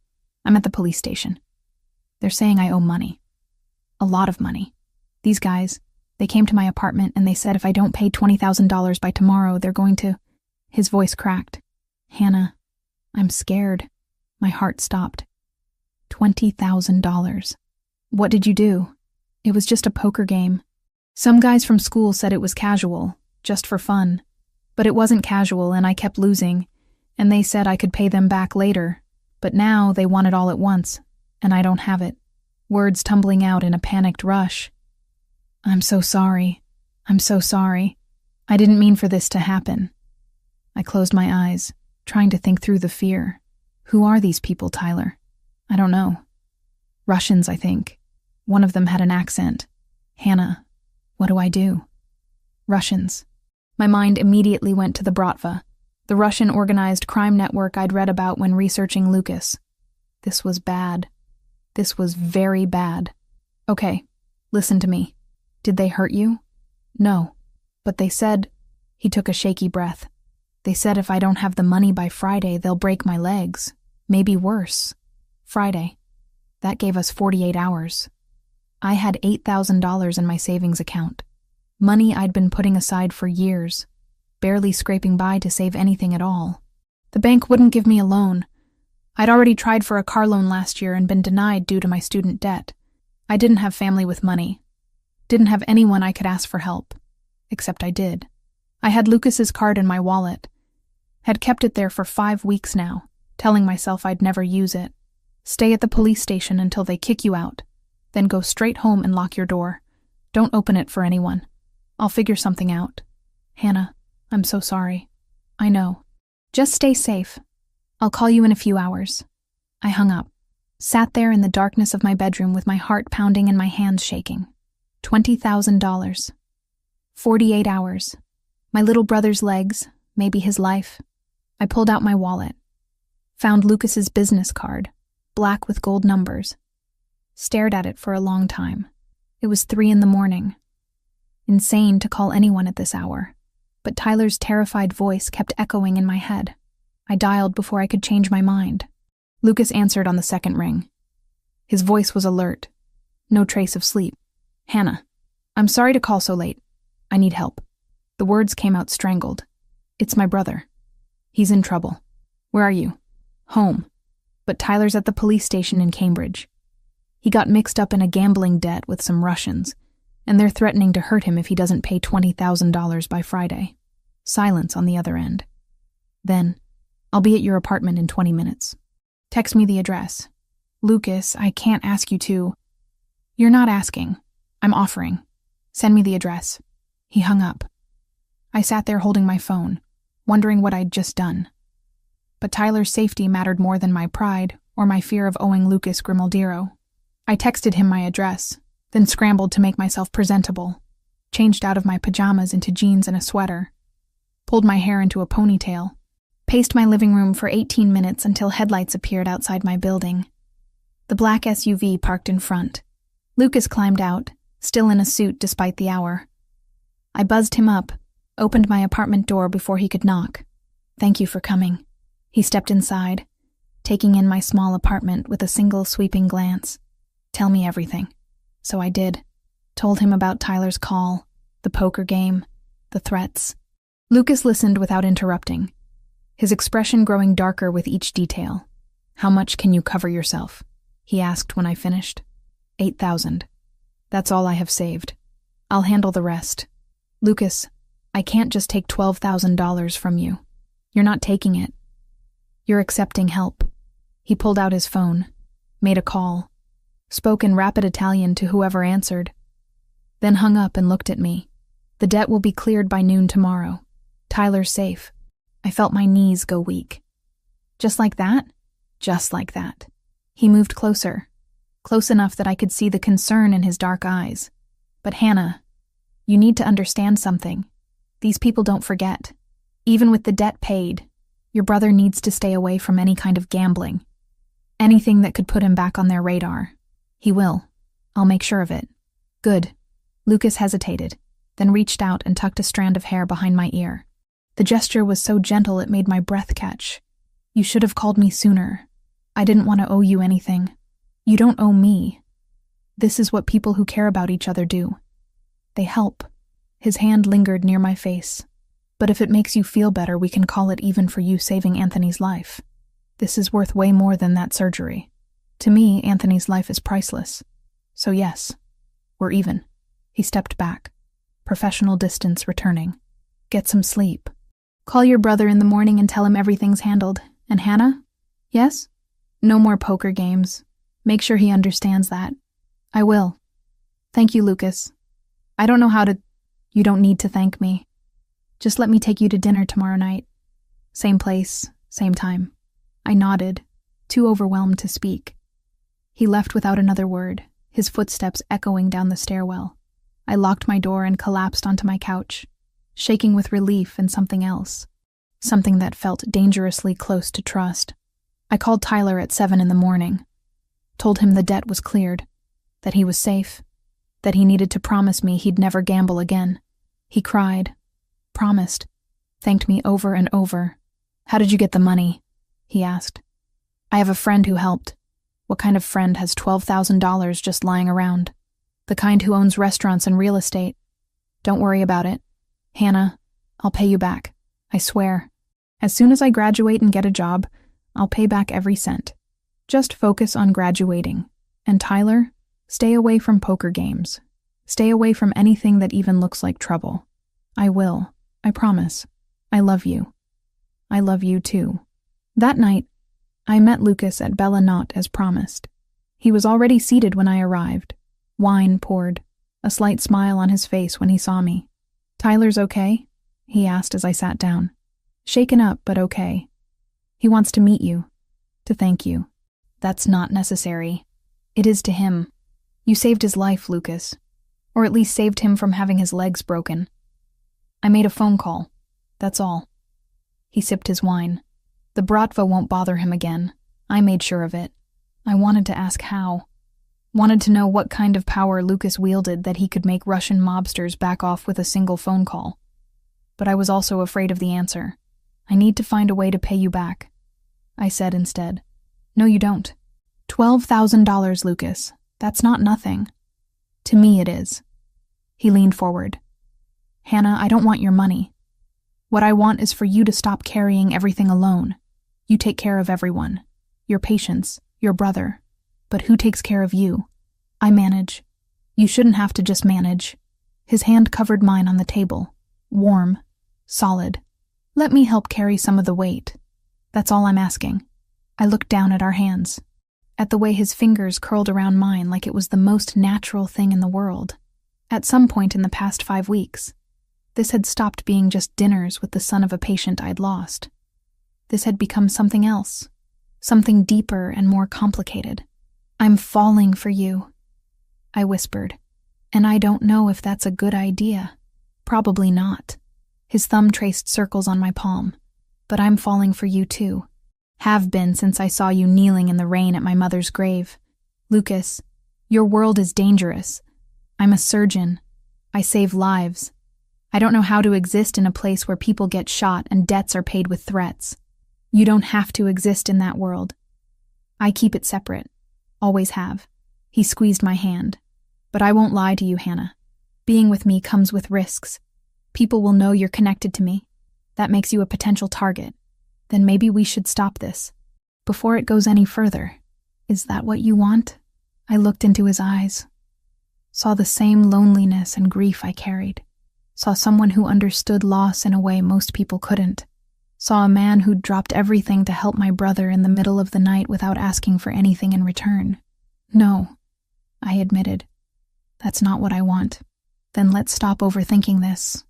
I'm at the police station. They're saying I owe money. A lot of money. These guys, they came to my apartment and they said if I don't pay $20,000 by tomorrow, they're going to..." His voice cracked. "Hannah, I'm scared." My heart stopped. $20,000. "What did you do?" "It was just a poker game. Some guys from school said it was casual, just for fun. But it wasn't casual and I kept losing, and they said I could pay them back later. But now they want it all at once, and I don't have it." Words tumbling out in a panicked rush. "I'm so sorry. I'm so sorry. I didn't mean for this to happen." I closed my eyes, trying to think through the fear. Who are these people, Tyler? I don't know. Russians, I think. One of them had an accent. "Hannah, what do I do?" Russians. My mind immediately went to the Bratva, the Russian organized crime network I'd read about when researching Lucas. This was bad. This was very bad. "Okay, listen to me. Did they hurt you?" "No. But they said..." He took a shaky breath. "They said if I don't have the money by Friday, they'll break my legs. Maybe worse." Friday. That gave us 48 hours. I had $8,000 in my savings account. Money I'd been putting aside for years, barely scraping by to save anything at all. The bank wouldn't give me a loan. I'd already tried for a car loan last year and been denied due to my student debt. I didn't have family with money. Didn't have anyone I could ask for help. Except I did. I had Lucas's card in my wallet. Had kept it there for 5 weeks now, telling myself I'd never use it. Stay at the police station until they kick you out. Then go straight home and lock your door. Don't open it for anyone. I'll figure something out. Hannah, I'm so sorry. I know. Just stay safe. I'll call you in a few hours. I hung up. Sat there in the darkness of my bedroom with my heart pounding and my hands shaking. $20,000. 48 hours. My little brother's legs, maybe his life. I pulled out my wallet. Found Lucas's business card, black with gold numbers. Stared at it for a long time. It was 3 a.m. Insane to call anyone at this hour, but Tyler's terrified voice kept echoing in my head. I dialed before I could change my mind. Lucas answered on the second ring. His voice was alert. No trace of sleep. Hannah, I'm sorry to call so late. I need help. The words came out strangled. It's my brother. He's in trouble. Where are you? Home. But Tyler's at the police station in Cambridge. He got mixed up in a gambling debt with some Russians, and they're threatening to hurt him if he doesn't pay $20,000 by Friday. Silence on the other end. Then, I'll be at your apartment in 20 minutes. Text me the address. Lucas, I can't ask you to. You're not asking. I'm offering. Send me the address. He hung up. I sat there holding my phone, wondering what I'd just done. But Tyler's safety mattered more than my pride or my fear of owing Lucas Grimaldiro. I texted him my address, then scrambled to make myself presentable, changed out of my pajamas into jeans and a sweater, pulled my hair into a ponytail, paced my living room for 18 minutes until headlights appeared outside my building. The black SUV parked in front. Lucas climbed out, still in a suit despite the hour. I buzzed him up, opened my apartment door before he could knock. Thank you for coming. He stepped inside, taking in my small apartment with a single sweeping glance. Tell me everything. So I did. Told him about Tyler's call, the poker game, the threats. Lucas listened without interrupting, his expression growing darker with each detail. How much can you cover yourself? He asked when I finished. 8,000. That's all I have saved. I'll handle the rest. Lucas, I can't just take $12,000 from you. You're not taking it. You're accepting help. He pulled out his phone, made a call, spoke in rapid Italian to whoever answered, then hung up and looked at me. The debt will be cleared by noon tomorrow. Tyler's safe. I felt my knees go weak. Just like that? Just like that. He moved closer, close enough that I could see the concern in his dark eyes. But Hannah, you need to understand something. These people don't forget. Even with the debt paid, your brother needs to stay away from any kind of gambling. Anything that could put him back on their radar. He will. I'll make sure of it. Good. Lucas hesitated, then reached out and tucked a strand of hair behind my ear. The gesture was so gentle it made my breath catch. You should have called me sooner. I didn't want to owe you anything. You don't owe me. This is what people who care about each other do. They help. His hand lingered near my face. But if it makes you feel better, we can call it even for you saving Anthony's life. This is worth way more than that surgery. To me, Anthony's life is priceless. So yes, we're even. He stepped back, professional distance returning. Get some sleep. Call your brother in the morning and tell him everything's handled. And Hannah? Yes? No more poker games. Make sure he understands that. I will. Thank you, Lucas. I don't know how to... You don't need to thank me. Just let me take you to dinner tomorrow night. Same place, same time. I nodded, too overwhelmed to speak. He left without another word, his footsteps echoing down the stairwell. I locked my door and collapsed onto my couch, shaking with relief and something else. Something that felt dangerously close to trust. I called Tyler at 7 a.m, told him the debt was cleared, that he was safe, that he needed to promise me he'd never gamble again. He cried, promised, thanked me over and over. How did you get the money? He asked. I have a friend who helped. What kind of friend has $12,000 just lying around? The kind who owns restaurants and real estate. Don't worry about it. Hannah, I'll pay you back. I swear. As soon as I graduate and get a job, I'll pay back every cent. Just focus on graduating. And Tyler, stay away from poker games. Stay away from anything that even looks like trouble. I will. I promise. I love you. I love you too. That night, I met Lucas at Bella Knott as promised. He was already seated when I arrived. Wine poured, a slight smile on his face when he saw me. Tyler's okay? He asked as I sat down. Shaken up, but okay. He wants to meet you, to thank you. That's not necessary. It is to him. You saved his life, Lucas. Or at least saved him from having his legs broken. I made a phone call. That's all. He sipped his wine. The bratva won't bother him again. I made sure of it. I wanted to ask how. Wanted to know what kind of power Lucas wielded that he could make Russian mobsters back off with a single phone call. But I was also afraid of the answer. I need to find a way to pay you back. I said instead. No, you don't. $12,000, Lucas. That's not nothing. To me, it is. He leaned forward. Hannah, I don't want your money. What I want is for you to stop carrying everything alone. You take care of everyone. Your patients, your brother. But who takes care of you? I manage. You shouldn't have to just manage. His hand covered mine on the table. Warm. Solid. Let me help carry some of the weight. That's all I'm asking. I looked down at our hands. At the way his fingers curled around mine like it was the most natural thing in the world. At some point in the past 5 weeks, this had stopped being just dinners with the son of a patient I'd lost. This had become something else. Something deeper and more complicated. I'm falling for you, I whispered. And I don't know if that's a good idea. Probably not. His thumb traced circles on my palm. But I'm falling for you too. Have been since I saw you kneeling in the rain at my mother's grave. Lucas, your world is dangerous. I'm a surgeon. I save lives. I don't know how to exist in a place where people get shot and debts are paid with threats. You don't have to exist in that world. I keep it separate. Always have. He squeezed my hand. But I won't lie to you, Hannah. Being with me comes with risks. People will know you're connected to me. That makes you a potential target. Then maybe we should stop this. Before it goes any further. Is that what you want? I looked into his eyes. Saw the same loneliness and grief I carried. Saw someone who understood loss in a way most people couldn't. Saw a man who'd dropped everything to help my brother in the middle of the night without asking for anything in return. No, I admitted. That's not what I want. Then let's stop overthinking this.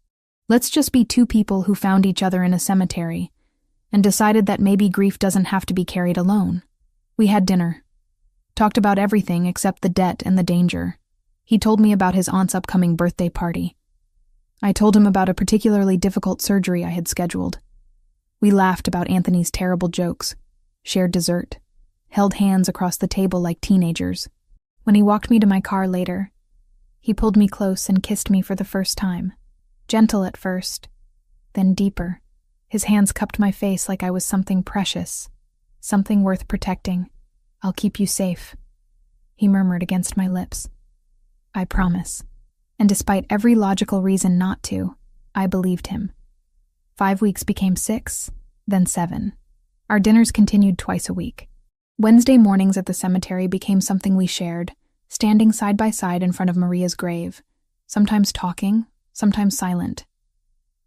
Let's just be two people who found each other in a cemetery and decided that maybe grief doesn't have to be carried alone. We had dinner. Talked about everything except the debt and the danger. He told me about his aunt's upcoming birthday party. I told him about a particularly difficult surgery I had scheduled. We laughed about Anthony's terrible jokes, shared dessert, held hands across the table like teenagers. When he walked me to my car later, he pulled me close and kissed me for the first time. Gentle at first, then deeper. His hands cupped my face like I was something precious, something worth protecting. I'll keep you safe, he murmured against my lips. I promise. And despite every logical reason not to, I believed him. 5 weeks became 6, then 7. Our dinners continued twice a week. Wednesday mornings at the cemetery became something we shared, standing side by side in front of Maria's grave, sometimes talking, sometimes silent.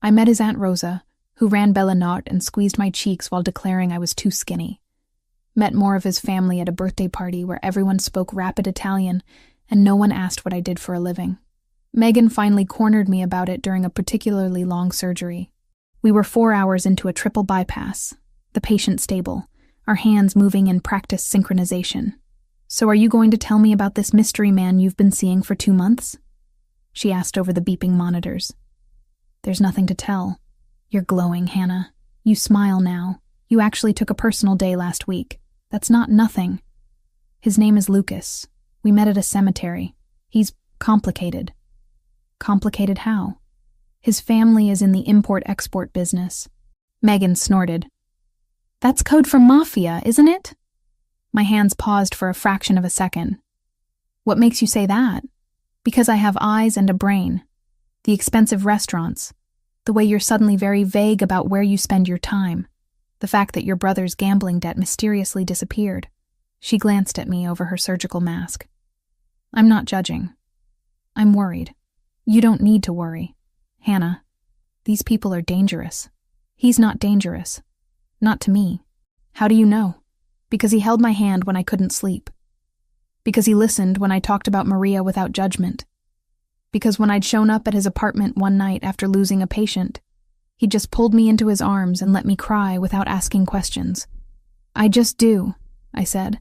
I met his Aunt Rosa, who ran Bella Knott and squeezed my cheeks while declaring I was too skinny. Met more of his family at a birthday party where everyone spoke rapid Italian and no one asked what I did for a living. Megan finally cornered me about it during a particularly long surgery. We were 4 hours into a triple bypass, the patient stable, our hands moving in practice synchronization. So are you going to tell me about this mystery man you've been seeing for 2 months? She asked over the beeping monitors. There's nothing to tell. You're glowing, Hannah. You smile now. You actually took a personal day last week. That's not nothing. His name is Lucas. We met at a cemetery. He's complicated. Complicated how? His family is in the import-export business. Megan snorted. That's code for Mafia, isn't it? My hands paused for a fraction of a second. What makes you say that? Because I have eyes and a brain. The expensive restaurants. The way you're suddenly very vague about where you spend your time. The fact that your brother's gambling debt mysteriously disappeared. She glanced at me over her surgical mask. I'm not judging. I'm worried. You don't need to worry. Hannah, these people are dangerous. He's not dangerous. Not to me. How do you know? Because he held my hand when I couldn't sleep. Because he listened when I talked about Maria without judgment. Because when I'd shown up at his apartment one night after losing a patient, he just pulled me into his arms and let me cry without asking questions. I just do, I said.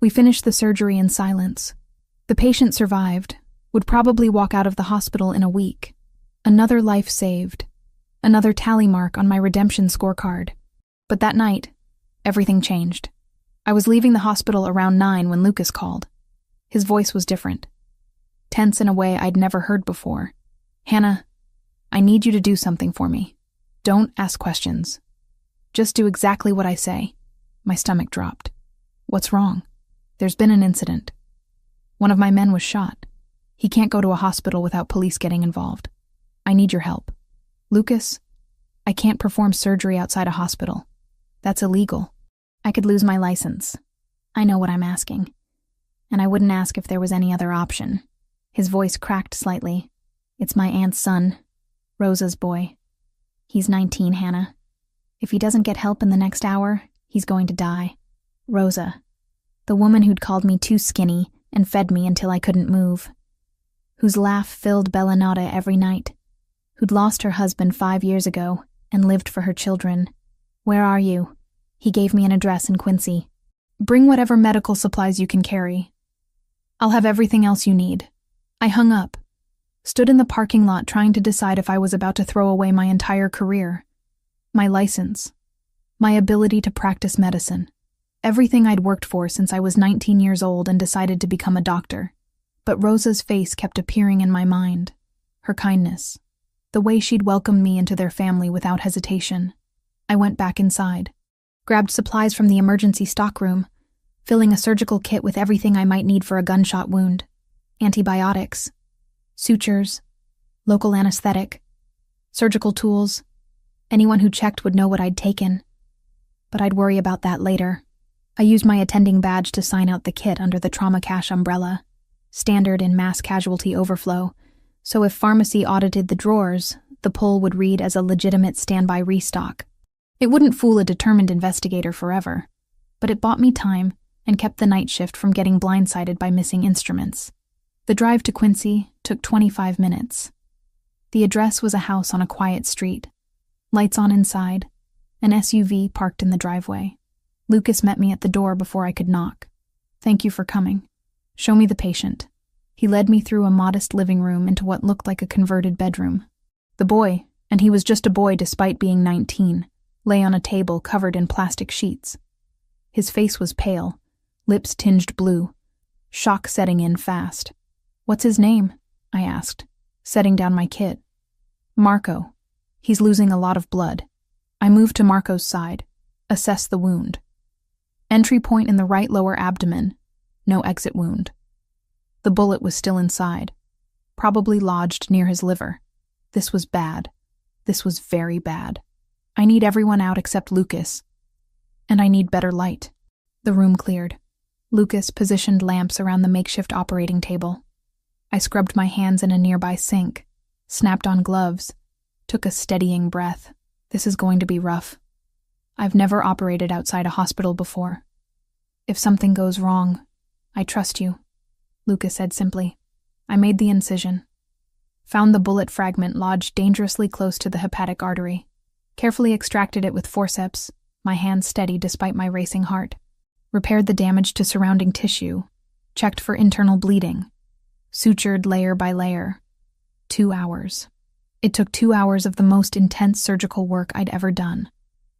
We finished the surgery in silence. The patient survived, would probably walk out of the hospital in a week. Another life saved. Another tally mark on my redemption scorecard. But that night, everything changed. I was leaving the hospital around 9 when Lucas called. His voice was different. Tense in a way I'd never heard before. Hannah, I need you to do something for me. Don't ask questions. Just do exactly what I say. My stomach dropped. What's wrong? There's been an incident. One of my men was shot. He can't go to a hospital without police getting involved. I need your help. Lucas, I can't perform surgery outside a hospital. That's illegal. I could lose my license. I know what I'm asking. And I wouldn't ask if there was any other option. His voice cracked slightly. It's my aunt's son, Rosa's boy. He's 19, Hannah. If he doesn't get help in the next hour, he's going to die. Rosa, the woman who'd called me too skinny and fed me until I couldn't move. Whose laugh filled Bellanata every night. Who'd lost her husband 5 years ago and lived for her children. Where are you? He gave me an address in Quincy. Bring whatever medical supplies you can carry. I'll have everything else you need. I hung up, stood in the parking lot trying to decide if I was about to throw away my entire career. My license. My ability to practice medicine. Everything I'd worked for since I was 19 years old and decided to become a doctor. But Rosa's face kept appearing in my mind. Her kindness. The way she'd welcomed me into their family without hesitation. I went back inside. Grabbed supplies from the emergency stockroom, filling a surgical kit with everything I might need for a gunshot wound. Antibiotics, sutures, local anesthetic, surgical tools. Anyone who checked would know what I'd taken. But I'd worry about that later. I used my attending badge to sign out the kit under the trauma cash umbrella, standard in mass casualty overflow, so if pharmacy audited the drawers, the pull would read as a legitimate standby restock. It wouldn't fool a determined investigator forever, but it bought me time and kept the night shift from getting blindsided by missing instruments. The drive to Quincy took 25 minutes. The address was a house on a quiet street. Lights on inside, an SUV parked in the driveway. Lucas met me at the door before I could knock. Thank you for coming. Show me the patient. He led me through a modest living room into what looked like a converted bedroom. The boy, and he was just a boy despite being 19, lay on a table covered in plastic sheets. His face was pale, lips tinged blue, shock setting in fast. What's his name? I asked, setting down my kit. Marco. He's losing a lot of blood. I moved to Marco's side, assessed the wound. Entry point in the right lower abdomen, no exit wound. The bullet was still inside, probably lodged near his liver. This was bad. This was very bad. I need everyone out except Lucas. And I need better light. The room cleared. Lucas positioned lamps around the makeshift operating table. I scrubbed my hands in a nearby sink, snapped on gloves, took a steadying breath. This is going to be rough. I've never operated outside a hospital before. If something goes wrong, I trust you, Lucas said simply. I made the incision. Found the bullet fragment lodged dangerously close to the hepatic artery. Carefully extracted it with forceps, my hand steady despite my racing heart. Repaired the damage to surrounding tissue. Checked for internal bleeding. Sutured layer by layer. 2 hours. It took 2 hours of the most intense surgical work I'd ever done.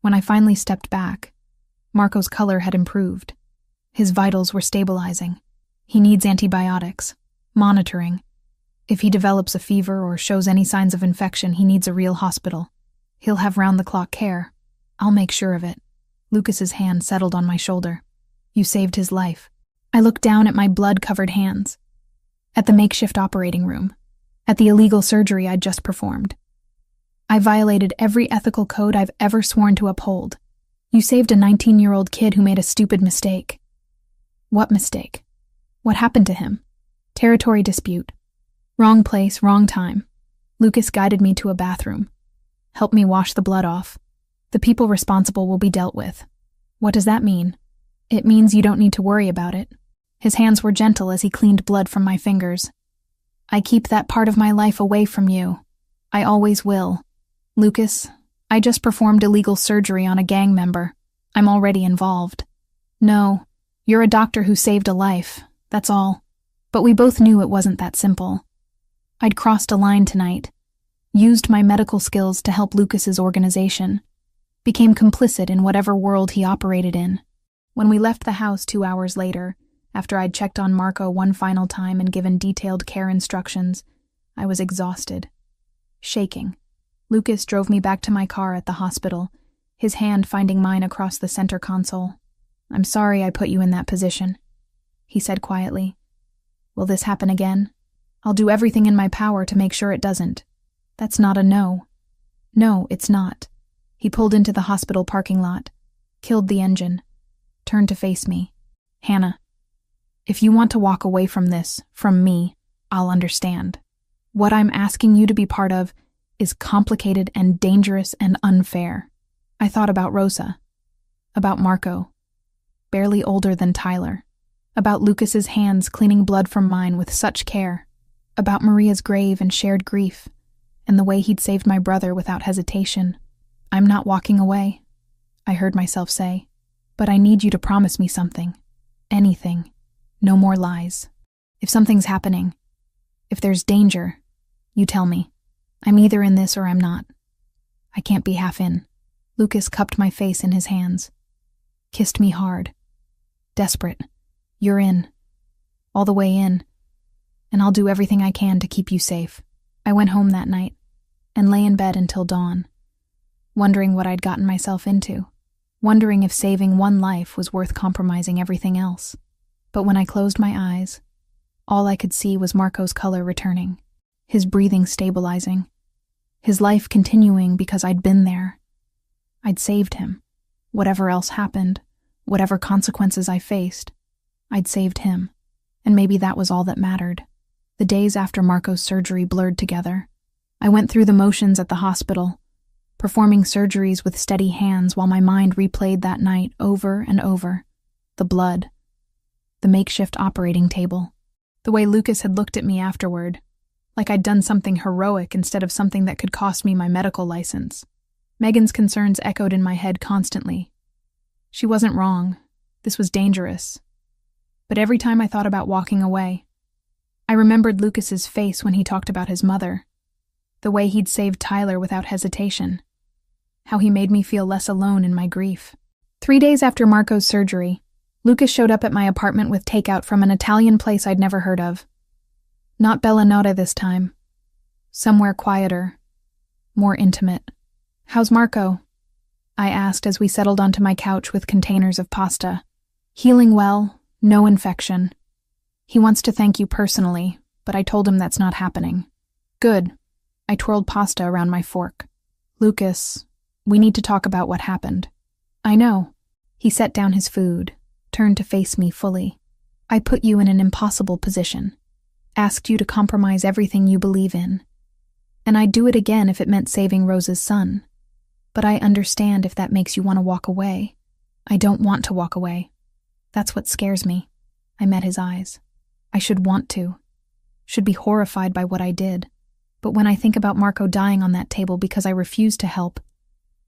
When I finally stepped back, Marco's color had improved. His vitals were stabilizing. He needs antibiotics, monitoring. If he develops a fever or shows any signs of infection, he needs a real hospital. He'll have round-the-clock care. I'll make sure of it. Lucas's hand settled on my shoulder. You saved his life. I looked down at my blood-covered hands. At the makeshift operating room. At the illegal surgery I'd just performed. I violated every ethical code I've ever sworn to uphold. You saved a 19-year-old kid who made a stupid mistake. What mistake? What happened to him? Territory dispute. Wrong place, wrong time. Lucas guided me to a bathroom. Helped me wash the blood off. The people responsible will be dealt with. What does that mean? It means you don't need to worry about it. His hands were gentle as he cleaned blood from my fingers. I keep that part of my life away from you. I always will. Lucas, I just performed illegal surgery on a gang member. I'm already involved. No, you're a doctor who saved a life, that's all. But we both knew it wasn't that simple. I'd crossed a line tonight, used my medical skills to help Lucas's organization, became complicit in whatever world he operated in. When we left the house 2 hours later, after I'd checked on Marco one final time and given detailed care instructions, I was exhausted, shaking. Lucas drove me back to my car at the hospital, his hand finding mine across the center console. "I'm sorry I put you in that position," he said quietly. "Will this happen again? I'll do everything in my power to make sure it doesn't." "That's not a no." "No, it's not." He pulled into the hospital parking lot, killed the engine, turned to face me. "Hannah, if you want to walk away from this, from me, I'll understand. What I'm asking you to be part of is complicated and dangerous and unfair." I thought about Rosa, about Marco, barely older than Tyler, about Lucas's hands cleaning blood from mine with such care, about Maria's grave and shared grief, and the way he'd saved my brother without hesitation. "I'm not walking away," I heard myself say, "but I need you to promise me something. Anything. No more lies. If something's happening, if there's danger, you tell me. I'm either in this or I'm not. I can't be half in." Lucas cupped my face in his hands, kissed me hard. Desperate. "You're in. All the way in. And I'll do everything I can to keep you safe." I went home that night and lay in bed until dawn, wondering what I'd gotten myself into, wondering if saving one life was worth compromising everything else. But when I closed my eyes, all I could see was Marco's color returning, his breathing stabilizing, his life continuing because I'd been there. I'd saved him. Whatever else happened, whatever consequences I faced, I'd saved him, and maybe that was all that mattered. The days after Marco's surgery blurred together. I went through the motions at the hospital, performing surgeries with steady hands while my mind replayed that night over and over. The blood, the makeshift operating table, the way Lucas had looked at me afterward, like I'd done something heroic instead of something that could cost me my medical license. Megan's concerns echoed in my head constantly. She wasn't wrong. This was dangerous. But every time I thought about walking away, I remembered Lucas's face when he talked about his mother, the way he'd saved Tyler without hesitation, how he made me feel less alone in my grief. 3 days after Marco's surgery, Lucas showed up at my apartment with takeout from an Italian place I'd never heard of. Not Bella Nota this time. Somewhere quieter, more intimate. "How's Marco?" I asked as we settled onto my couch with containers of pasta. "Healing well, no infection. He wants to thank you personally, but I told him that's not happening." "Good." I twirled pasta around my fork. "Lucas, we need to talk about what happened." "I know." He set down his food, turned to face me fully. "I put you in an impossible position, asked you to compromise everything you believe in, and I'd do it again if it meant saving Rosa's son. But I understand if that makes you want to walk away." "I don't want to walk away. That's what scares me." I met his eyes. "I should want to. Should be horrified by what I did. But when I think about Marco dying on that table because I refused to help,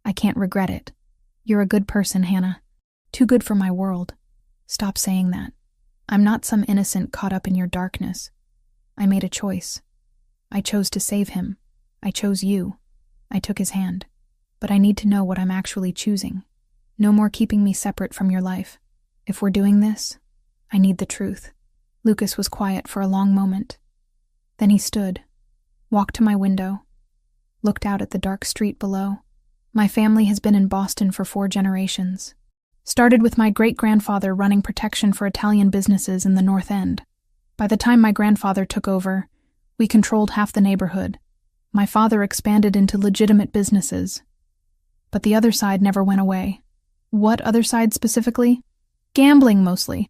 I can't regret it. You're a good person, Hannah. Too good for my world. Stop saying that. I'm not some innocent caught up in your darkness. I made a choice. I chose to save him. I chose you. I took his hand. But I need to know what I'm actually choosing. No more keeping me separate from your life. If we're doing this, I need the truth." Lucas was quiet for a long moment. Then he stood, walked to my window, looked out at the dark street below. "My family has been in Boston for 4 generations. Started with my great-grandfather running protection for Italian businesses in the North End. By the time my grandfather took over, we controlled half the neighborhood. My father expanded into legitimate businesses. But the other side never went away. What other side specifically? Gambling, mostly.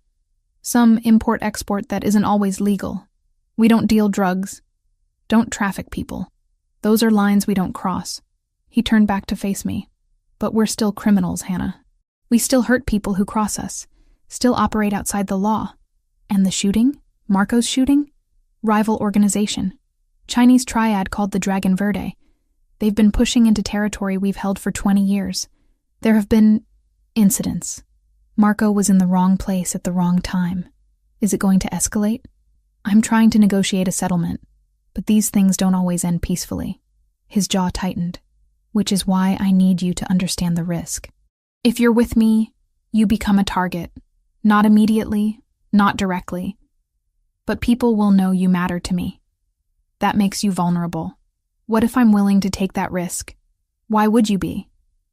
Some import-export that isn't always legal. We don't deal drugs. Don't traffic people. Those are lines we don't cross. He turned back to face me. But we're still criminals, Hannah. We still hurt people who cross us. Still operate outside the law. And the shooting? Marco's shooting? Rival organization. Chinese triad called the Dragon Verde. They've been pushing into territory we've held for 20 years. There have been incidents. Marco was in the wrong place at the wrong time. Is it going to escalate? I'm trying to negotiate a settlement, but these things don't always end peacefully. His jaw tightened, which is why I need you to understand the risk. If you're with me, you become a target. Not immediately, not directly. But people will know you matter to me. That makes you vulnerable. What if I'm willing to take that risk? Why would you be?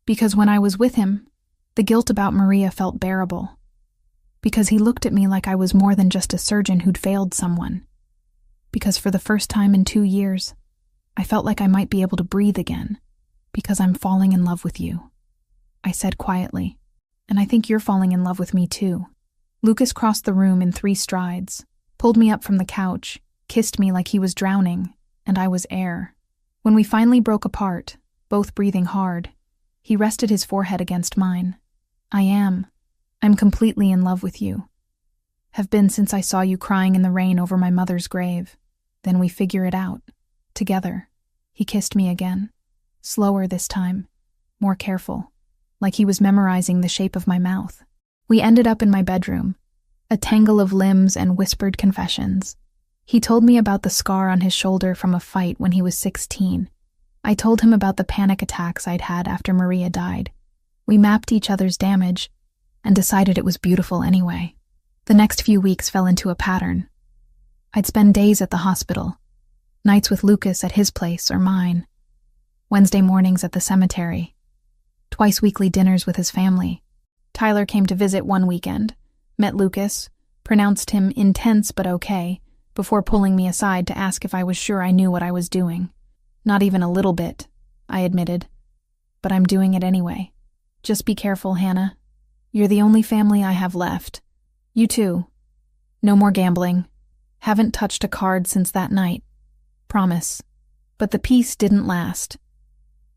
Because when I was with him, the guilt about Maria felt bearable. Because he looked at me like I was more than just a surgeon who'd failed someone. Because for the first time in 2 years, I felt like I might be able to breathe again. Because I'm falling in love with you. I said quietly, and I think you're falling in love with me too. Lucas crossed the room in 3 strides, pulled me up from the couch, kissed me like he was drowning, and I was air. When we finally broke apart, both breathing hard, he rested his forehead against mine. I'm completely in love with you. Have been since I saw you crying in the rain over my mother's grave. Then we figure it out. Together. He kissed me again. Slower this time. More careful. Like he was memorizing the shape of my mouth. We ended up in my bedroom. A tangle of limbs and whispered confessions. He told me about the scar on his shoulder from a fight when he was 16. I told him about the panic attacks I'd had after Maria died. We mapped each other's damage and decided it was beautiful anyway. The next few weeks fell into a pattern. I'd spend days at the hospital, nights with Lucas at his place or mine, Wednesday mornings at the cemetery, twice weekly dinners with his family. Tyler came to visit one weekend, met Lucas, pronounced him intense but okay, before pulling me aside to ask if I was sure I knew what I was doing. Not even a little bit, I admitted. But I'm doing it anyway. Just be careful, Hannah. You're the only family I have left. You too. No more gambling. Haven't touched a card since that night. Promise. But the peace didn't last.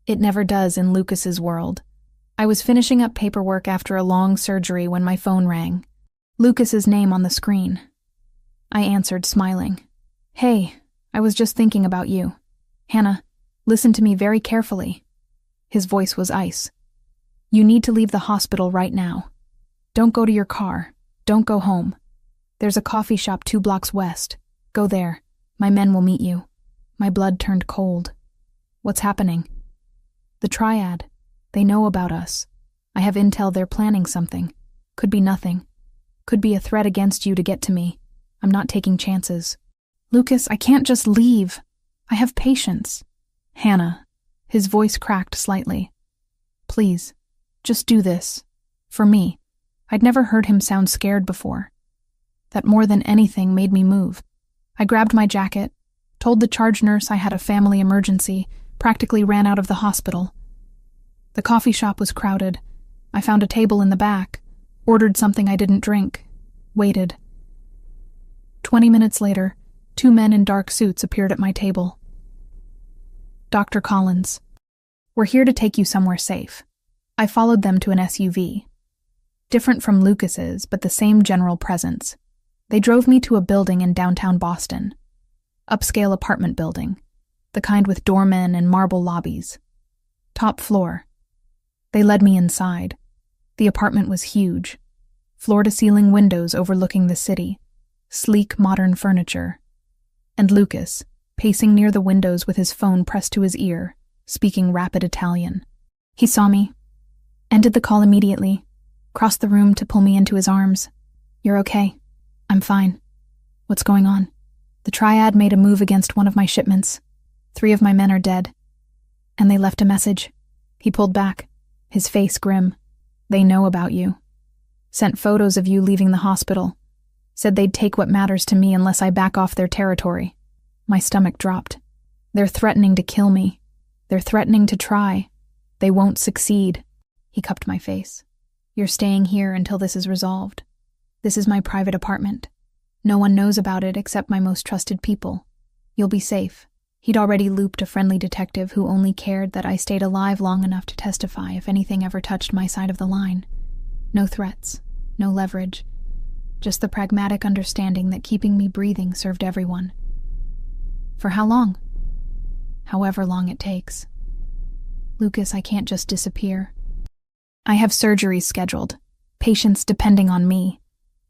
It never does in Lucas's world. I was finishing up paperwork after a long surgery when my phone rang. Lucas's name on the screen. I answered, smiling. Hey, I was just thinking about you. Hannah, listen to me very carefully. His voice was ice. You need to leave the hospital right now. Don't go to your car. Don't go home. There's a coffee shop 2 blocks west. Go there. My men will meet you. My blood turned cold. What's happening? The triad. They know about us. I have intel they're planning something. Could be nothing. Could be a threat against you to get to me. I'm not taking chances. Lucas, I can't just leave. I have patience. Hannah. His voice cracked slightly. Please, just do this. For me. I'd never heard him sound scared before. That more than anything made me move. I grabbed my jacket, told the charge nurse I had a family emergency, practically ran out of the hospital. The coffee shop was crowded. I found a table in the back, ordered something I didn't drink, waited. 20 minutes later, 2 men in dark suits appeared at my table. Dr. Collins. We're here to take you somewhere safe. I followed them to an SUV. Different from Lucas's, but the same general presence. They drove me to a building in downtown Boston. Upscale apartment building. The kind with doormen and marble lobbies. Top floor. They led me inside. The apartment was huge. Floor-to-ceiling windows overlooking the city. Sleek, modern furniture. And Lucas, pacing near the windows with his phone pressed to his ear, speaking rapid Italian. He saw me, ended the call immediately, crossed the room to pull me into his arms. You're okay. I'm fine. What's going on? The triad made a move against one of my shipments. 3 of my men are dead. And they left a message. He pulled back, his face grim. They know about you. Sent photos of you leaving the hospital. Said they'd take what matters to me unless I back off their territory. My stomach dropped. They're threatening to kill me. They're threatening to try. They won't succeed. He cupped my face. You're staying here until this is resolved. This is my private apartment. No one knows about it except my most trusted people. You'll be safe. He'd already looped a friendly detective who only cared that I stayed alive long enough to testify if anything ever touched my side of the line. No threats, no leverage. Just the pragmatic understanding that keeping me breathing served everyone. For how long? However long it takes. Lucas, I can't just disappear. I have surgeries scheduled, patients depending on me.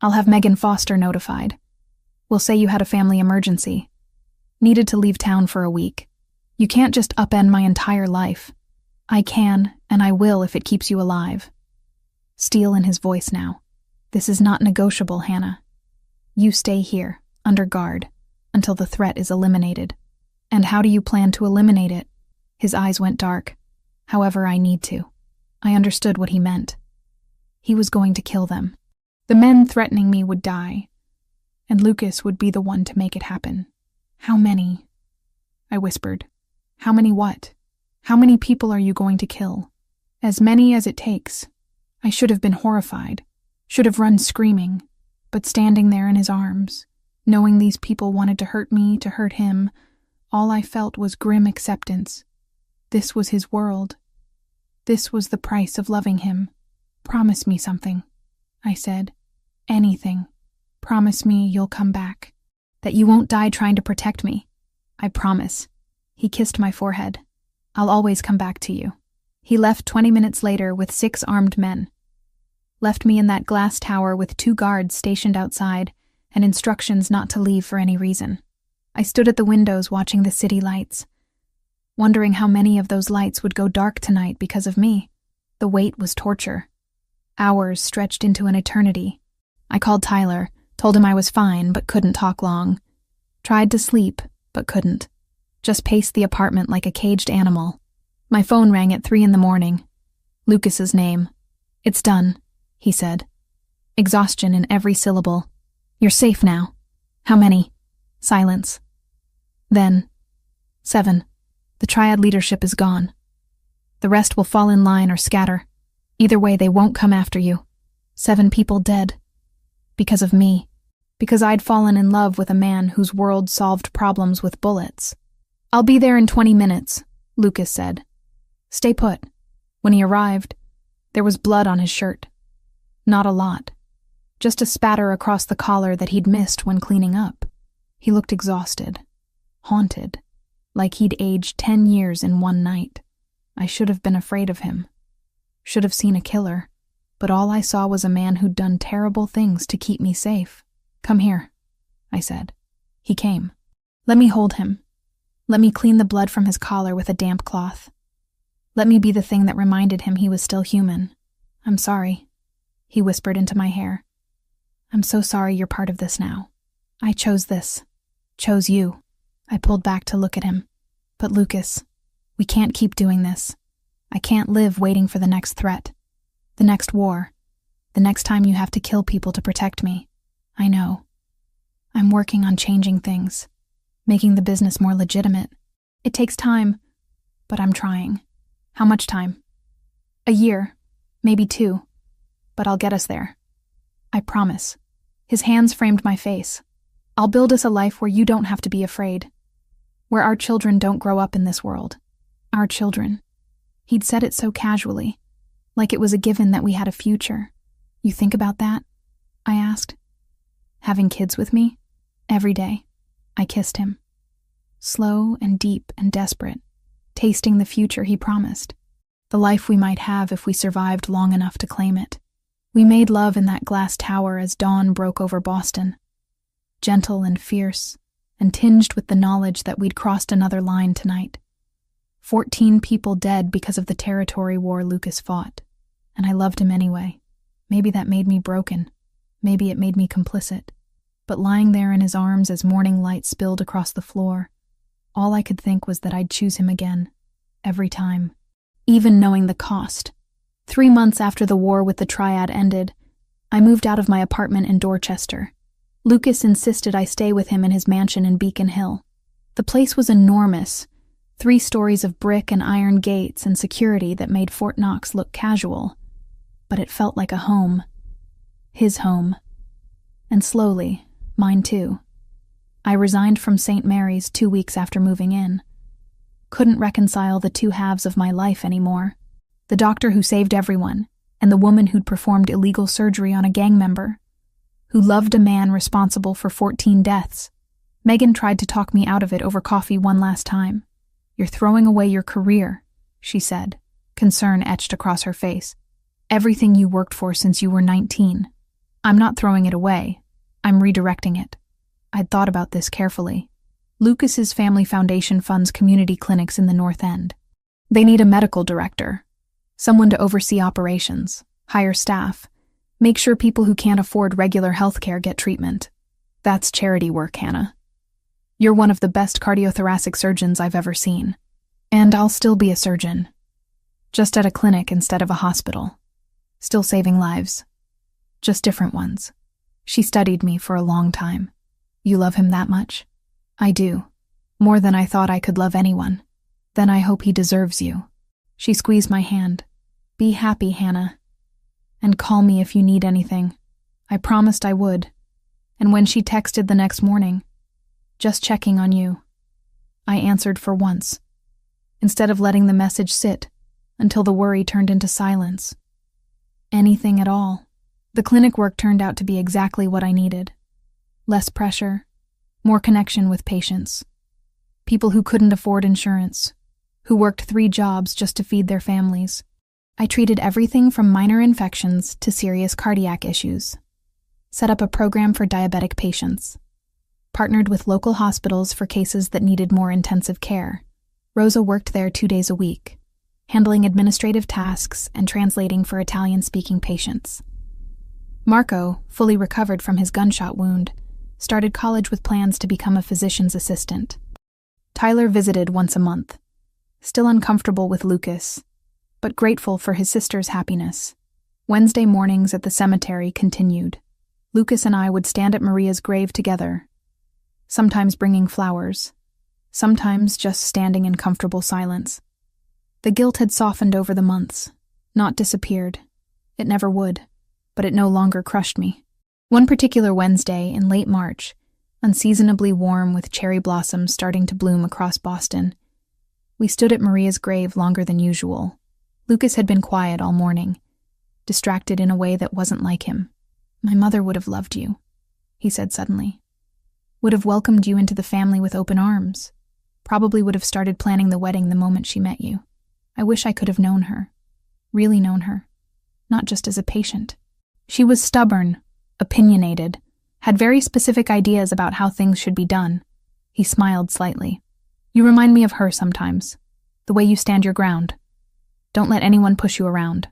I'll have Megan Foster notified. We'll say you had a family emergency. Needed to leave town for a week. You can't just upend my entire life. I can, and I will if it keeps you alive. Steel in his voice now. This is not negotiable, Hannah. You stay here, under guard, until the threat is eliminated. And how do you plan to eliminate it? His eyes went dark. However, I need to. I understood what he meant. He was going to kill them. The men threatening me would die, and Lucas would be the one to make it happen. How many? I whispered. How many what? How many people are you going to kill? As many as it takes. I should have been horrified, should have run screaming, but standing there in his arms, knowing these people wanted to hurt me, to hurt him, all I felt was grim acceptance. This was his world. This was the price of loving him. Promise me something, I said. Anything. Promise me you'll come back. That you won't die trying to protect me. I promise. He kissed my forehead. I'll always come back to you. He left 20 minutes later with 6 armed men. Left me in that glass tower with 2 guards stationed outside and instructions not to leave for any reason. I stood at the windows watching the city lights, wondering how many of those lights would go dark tonight because of me. The wait was torture. Hours stretched into an eternity. I called Tyler, told him I was fine but couldn't talk long. Tried to sleep, but couldn't. Just paced the apartment like a caged animal. My phone rang at 3 a.m. Lucas's name. It's done, he said. Exhaustion in every syllable. You're safe now. How many? Silence. Then, 7. The triad leadership is gone. The rest will fall in line or scatter. Either way, they won't come after you. 7 people dead. Because of me. Because I'd fallen in love with a man whose world solved problems with bullets. I'll be there in 20 minutes, Lucas said. Stay put. When he arrived, there was blood on his shirt. Not a lot. Just a spatter across the collar that he'd missed when cleaning up. He looked exhausted. Haunted. Like he'd aged 10 years in one night. I should have been afraid of him. Should have seen a killer. But all I saw was a man who'd done terrible things to keep me safe. Come here, I said. He came. Let me hold him. Let me clean the blood from his collar with a damp cloth. Let me be the thing that reminded him he was still human. I'm sorry, he whispered into my hair. I'm so sorry you're part of this now. I chose this. Chose you. I pulled back to look at him. But Lucas, we can't keep doing this. I can't live waiting for the next threat. The next war. The next time you have to kill people to protect me. I know. I'm working on changing things. Making the business more legitimate. It takes time, but I'm trying. How much time? A year. Maybe 2. But I'll get us there. I promise. His hands framed my face. I'll build us a life where you don't have to be afraid. Where our children don't grow up in this world. Our children. He'd said it so casually. Like it was a given that we had a future. You think about that? I asked. Having kids with me? Every day. I kissed him. Slow and deep and desperate. Tasting the future he promised. The life we might have if we survived long enough to claim it. We made love in that glass tower as dawn broke over Boston. Gentle and fierce, and tinged with the knowledge that we'd crossed another line tonight. 14 people dead because of the territory war Lucas fought. And I loved him anyway. Maybe that made me broken. Maybe it made me complicit. But lying there in his arms as morning light spilled across the floor, all I could think was that I'd choose him again. Every time. Even knowing the cost. 3 months after the war with the triad ended, I moved out of my apartment in Dorchester. Lucas insisted I stay with him in his mansion in Beacon Hill. The place was enormous, 3 stories of brick and iron gates and security that made Fort Knox look casual, but it felt like a home. His home. And slowly, mine too. I resigned from St. Mary's 2 weeks after moving in. Couldn't reconcile the 2 halves of my life anymore. The doctor who saved everyone, and the woman who'd performed illegal surgery on a gang member, who loved a man responsible for 14 deaths. Megan tried to talk me out of it over coffee one last time. "You're throwing away your career," she said, concern etched across her face. "Everything you worked for since you were 19. I'm not throwing it away. I'm redirecting it." I'd thought about this carefully. Lucas's family foundation funds community clinics in the North End. They need a medical director, someone to oversee operations, hire staff, make sure people who can't afford regular health care get treatment. That's charity work, Hannah. You're one of the best cardiothoracic surgeons I've ever seen. And I'll still be a surgeon. Just at a clinic instead of a hospital. Still saving lives. Just different ones. She studied me for a long time. You love him that much? I do. More than I thought I could love anyone. Then I hope he deserves you. She squeezed my hand. Be happy, Hannah. And call me if you need anything. I promised I would. And when she texted the next morning, "Just checking on you," I answered for once, instead of letting the message sit until the worry turned into silence. Anything at all. The clinic work turned out to be exactly what I needed. Less pressure, more connection with patients. People who couldn't afford insurance, who worked 3 jobs just to feed their families. I treated everything from minor infections to serious cardiac issues. Set up a program for diabetic patients. Partnered with local hospitals for cases that needed more intensive care. Rosa worked there 2 days a week, handling administrative tasks and translating for Italian-speaking patients. Marco, fully recovered from his gunshot wound, started college with plans to become a physician's assistant. Tyler visited once a month, still uncomfortable with Lucas, but grateful for his sister's happiness. Wednesday mornings at the cemetery continued. Lucas and I would stand at Maria's grave together, sometimes bringing flowers, sometimes just standing in comfortable silence. The guilt had softened over the months, not disappeared. It never would, but it no longer crushed me. One particular Wednesday in late March, unseasonably warm with cherry blossoms starting to bloom across Boston, we stood at Maria's grave longer than usual. Lucas had been quiet all morning, distracted in a way that wasn't like him. "My mother would have loved you," he said suddenly. "Would have welcomed you into the family with open arms. Probably would have started planning the wedding the moment she met you. I wish I could have known her. Really known her. Not just as a patient." She was stubborn, opinionated, had very specific ideas about how things should be done. He smiled slightly. "You remind me of her sometimes. The way you stand your ground. Don't let anyone push you around."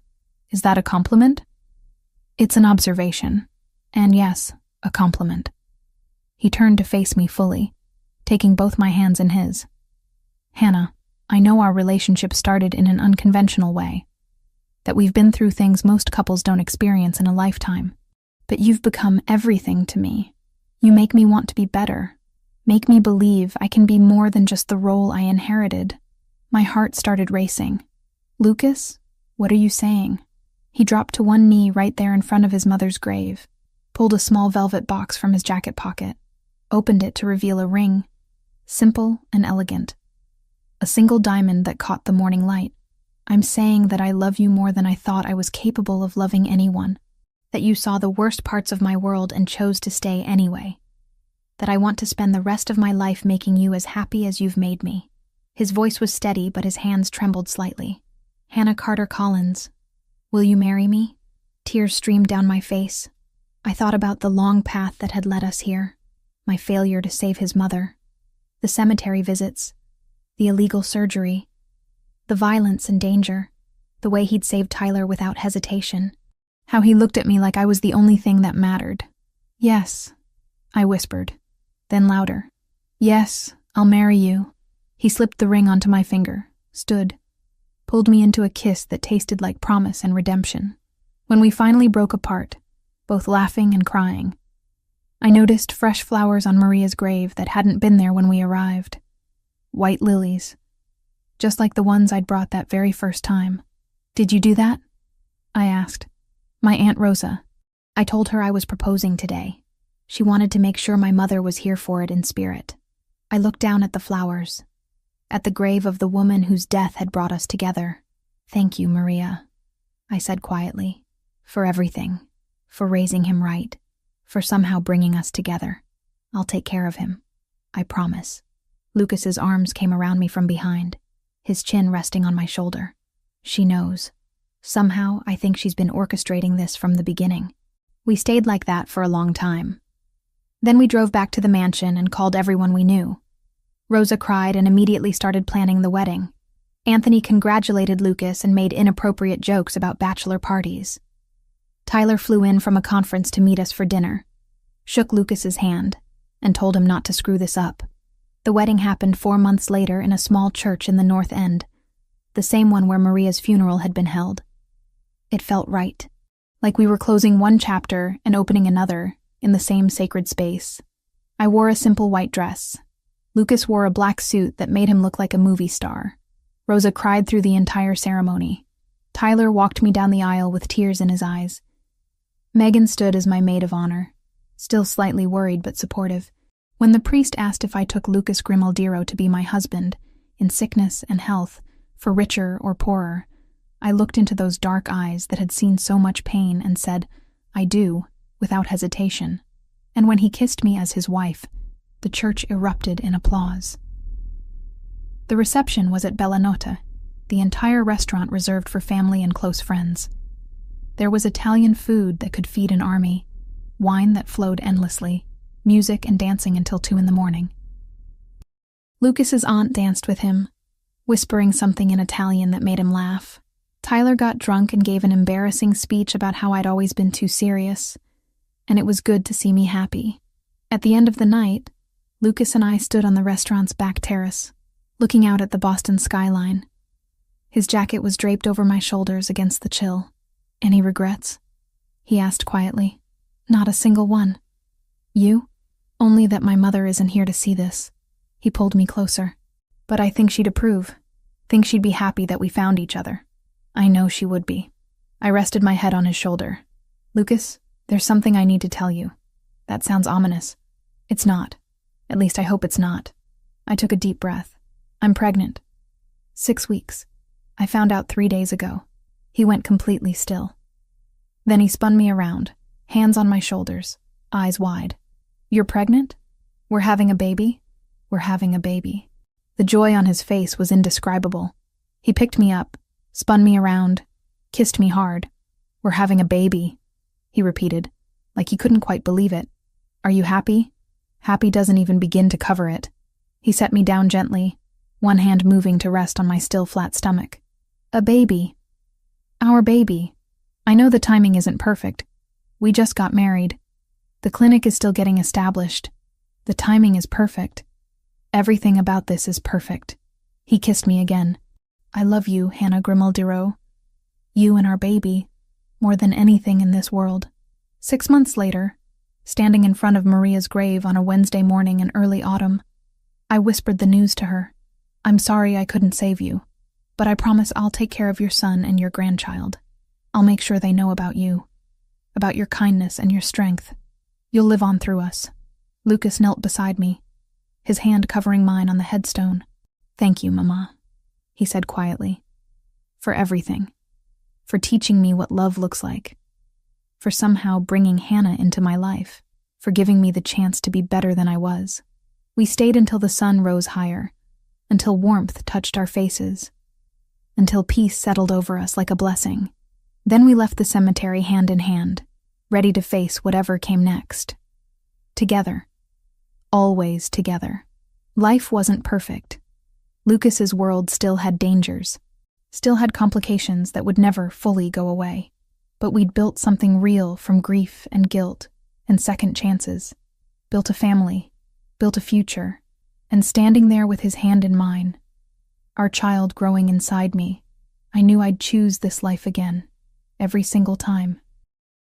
Is that a compliment? It's an observation. And yes, a compliment. He turned to face me fully, taking both my hands in his. "Hannah, I know our relationship started in an unconventional way, that we've been through things most couples don't experience in a lifetime. But you've become everything to me. You make me want to be better. Make me believe I can be more than just the role I inherited." My heart started racing. "Lucas, what are you saying?" He dropped to one knee right there in front of his mother's grave, pulled a small velvet box from his jacket pocket, opened it to reveal a ring, simple and elegant. A single diamond that caught the morning light. "I'm saying that I love you more than I thought I was capable of loving anyone. That you saw the worst parts of my world and chose to stay anyway. That I want to spend the rest of my life making you as happy as you've made me." His voice was steady, but his hands trembled slightly. "Hannah Carter Collins, will you marry me?" Tears streamed down my face. I thought about the long path that had led us here, my failure to save his mother, the cemetery visits, the illegal surgery, the violence and danger, the way he'd saved Tyler without hesitation, how he looked at me like I was the only thing that mattered. "Yes," I whispered, then louder. "Yes, I'll marry you." He slipped the ring onto my finger, stood, pulled me into a kiss that tasted like promise and redemption. When we finally broke apart, both laughing and crying, I noticed fresh flowers on Maria's grave that hadn't been there when we arrived. White lilies, just like the ones I'd brought that very first time. "Did you do that?" I asked. "My Aunt Rosa. I told her I was proposing today. She wanted to make sure my mother was here for it in spirit." I looked down at the flowers, at the grave of the woman whose death had brought us together. "Thank you, Maria," I said quietly, "for everything, for raising him right, for somehow bringing us together. I'll take care of him. I promise." Lucas's arms came around me from behind, his chin resting on my shoulder. "She knows. Somehow, I think she's been orchestrating this from the beginning." We stayed like that for a long time. Then we drove back to the mansion and called everyone we knew. Rosa cried and immediately started planning the wedding. Anthony congratulated Lucas and made inappropriate jokes about bachelor parties. Tyler flew in from a conference to meet us for dinner, shook Lucas's hand, and told him not to screw this up. The wedding happened 4 months later in a small church in the North End, the same one where Maria's funeral had been held. It felt right, like we were closing one chapter and opening another in the same sacred space. I wore a simple white dress. Lucas wore a black suit that made him look like a movie star. Rosa cried through the entire ceremony. Tyler walked me down the aisle with tears in his eyes. Megan stood as my maid of honor, still slightly worried but supportive. When the priest asked if I took Lucas Grimaldiro to be my husband, in sickness and health, for richer or poorer, I looked into those dark eyes that had seen so much pain and said, "I do," without hesitation. And when he kissed me as his wife, the church erupted in applause. The reception was at Bella Nota, the entire restaurant reserved for family and close friends. There was Italian food that could feed an army, wine that flowed endlessly, music and dancing until 2 a.m. Lucas's aunt danced with him, whispering something in Italian that made him laugh. Tyler got drunk and gave an embarrassing speech about how I'd always been too serious, and it was good to see me happy. At the end of the night, Lucas and I stood on the restaurant's back terrace, looking out at the Boston skyline. His jacket was draped over my shoulders against the chill. "Any regrets?" he asked quietly. "Not a single one." "You?" "Only that my mother isn't here to see this." He pulled me closer. "But I think she'd approve. Think she'd be happy that we found each other." "I know she would be." I rested my head on his shoulder. "Lucas, there's something I need to tell you." "That sounds ominous." "It's not. At least I hope it's not." I took a deep breath. "I'm pregnant. 6 weeks. I found out 3 days ago." He went completely still. Then he spun me around, hands on my shoulders, eyes wide. "You're pregnant? We're having a baby?" "We're having a baby." The joy on his face was indescribable. He picked me up, spun me around, kissed me hard. "We're having a baby," he repeated, like he couldn't quite believe it. "Are you happy?" "Happy doesn't even begin to cover it." He set me down gently, one hand moving to rest on my still flat stomach. "A baby. Our baby. I know the timing isn't perfect. We just got married. The clinic is still getting established. The timing is perfect. Everything about this is perfect." He kissed me again. "I love you, Hannah Grimaldiro. You and our baby, more than anything in this world." 6 months later, standing in front of Maria's grave on a Wednesday morning in early autumn, I whispered the news to her. "I'm sorry I couldn't save you, but I promise I'll take care of your son and your grandchild. I'll make sure they know about you, about your kindness and your strength. You'll live on through us." Lucas knelt beside me, his hand covering mine on the headstone. "Thank you, Mama," he said quietly, "for everything, for teaching me what love looks like, for somehow bringing Hannah into my life, for giving me the chance to be better than I was." We stayed until the sun rose higher, until warmth touched our faces, until peace settled over us like a blessing. Then we left the cemetery hand in hand, ready to face whatever came next. Together. Always together. Life wasn't perfect. Lucas's world still had dangers, still had complications that would never fully go away. But we'd built something real from grief and guilt and second chances. Built a family, built a future, and standing there with his hand in mine, our child growing inside me, I knew I'd choose this life again, every single time.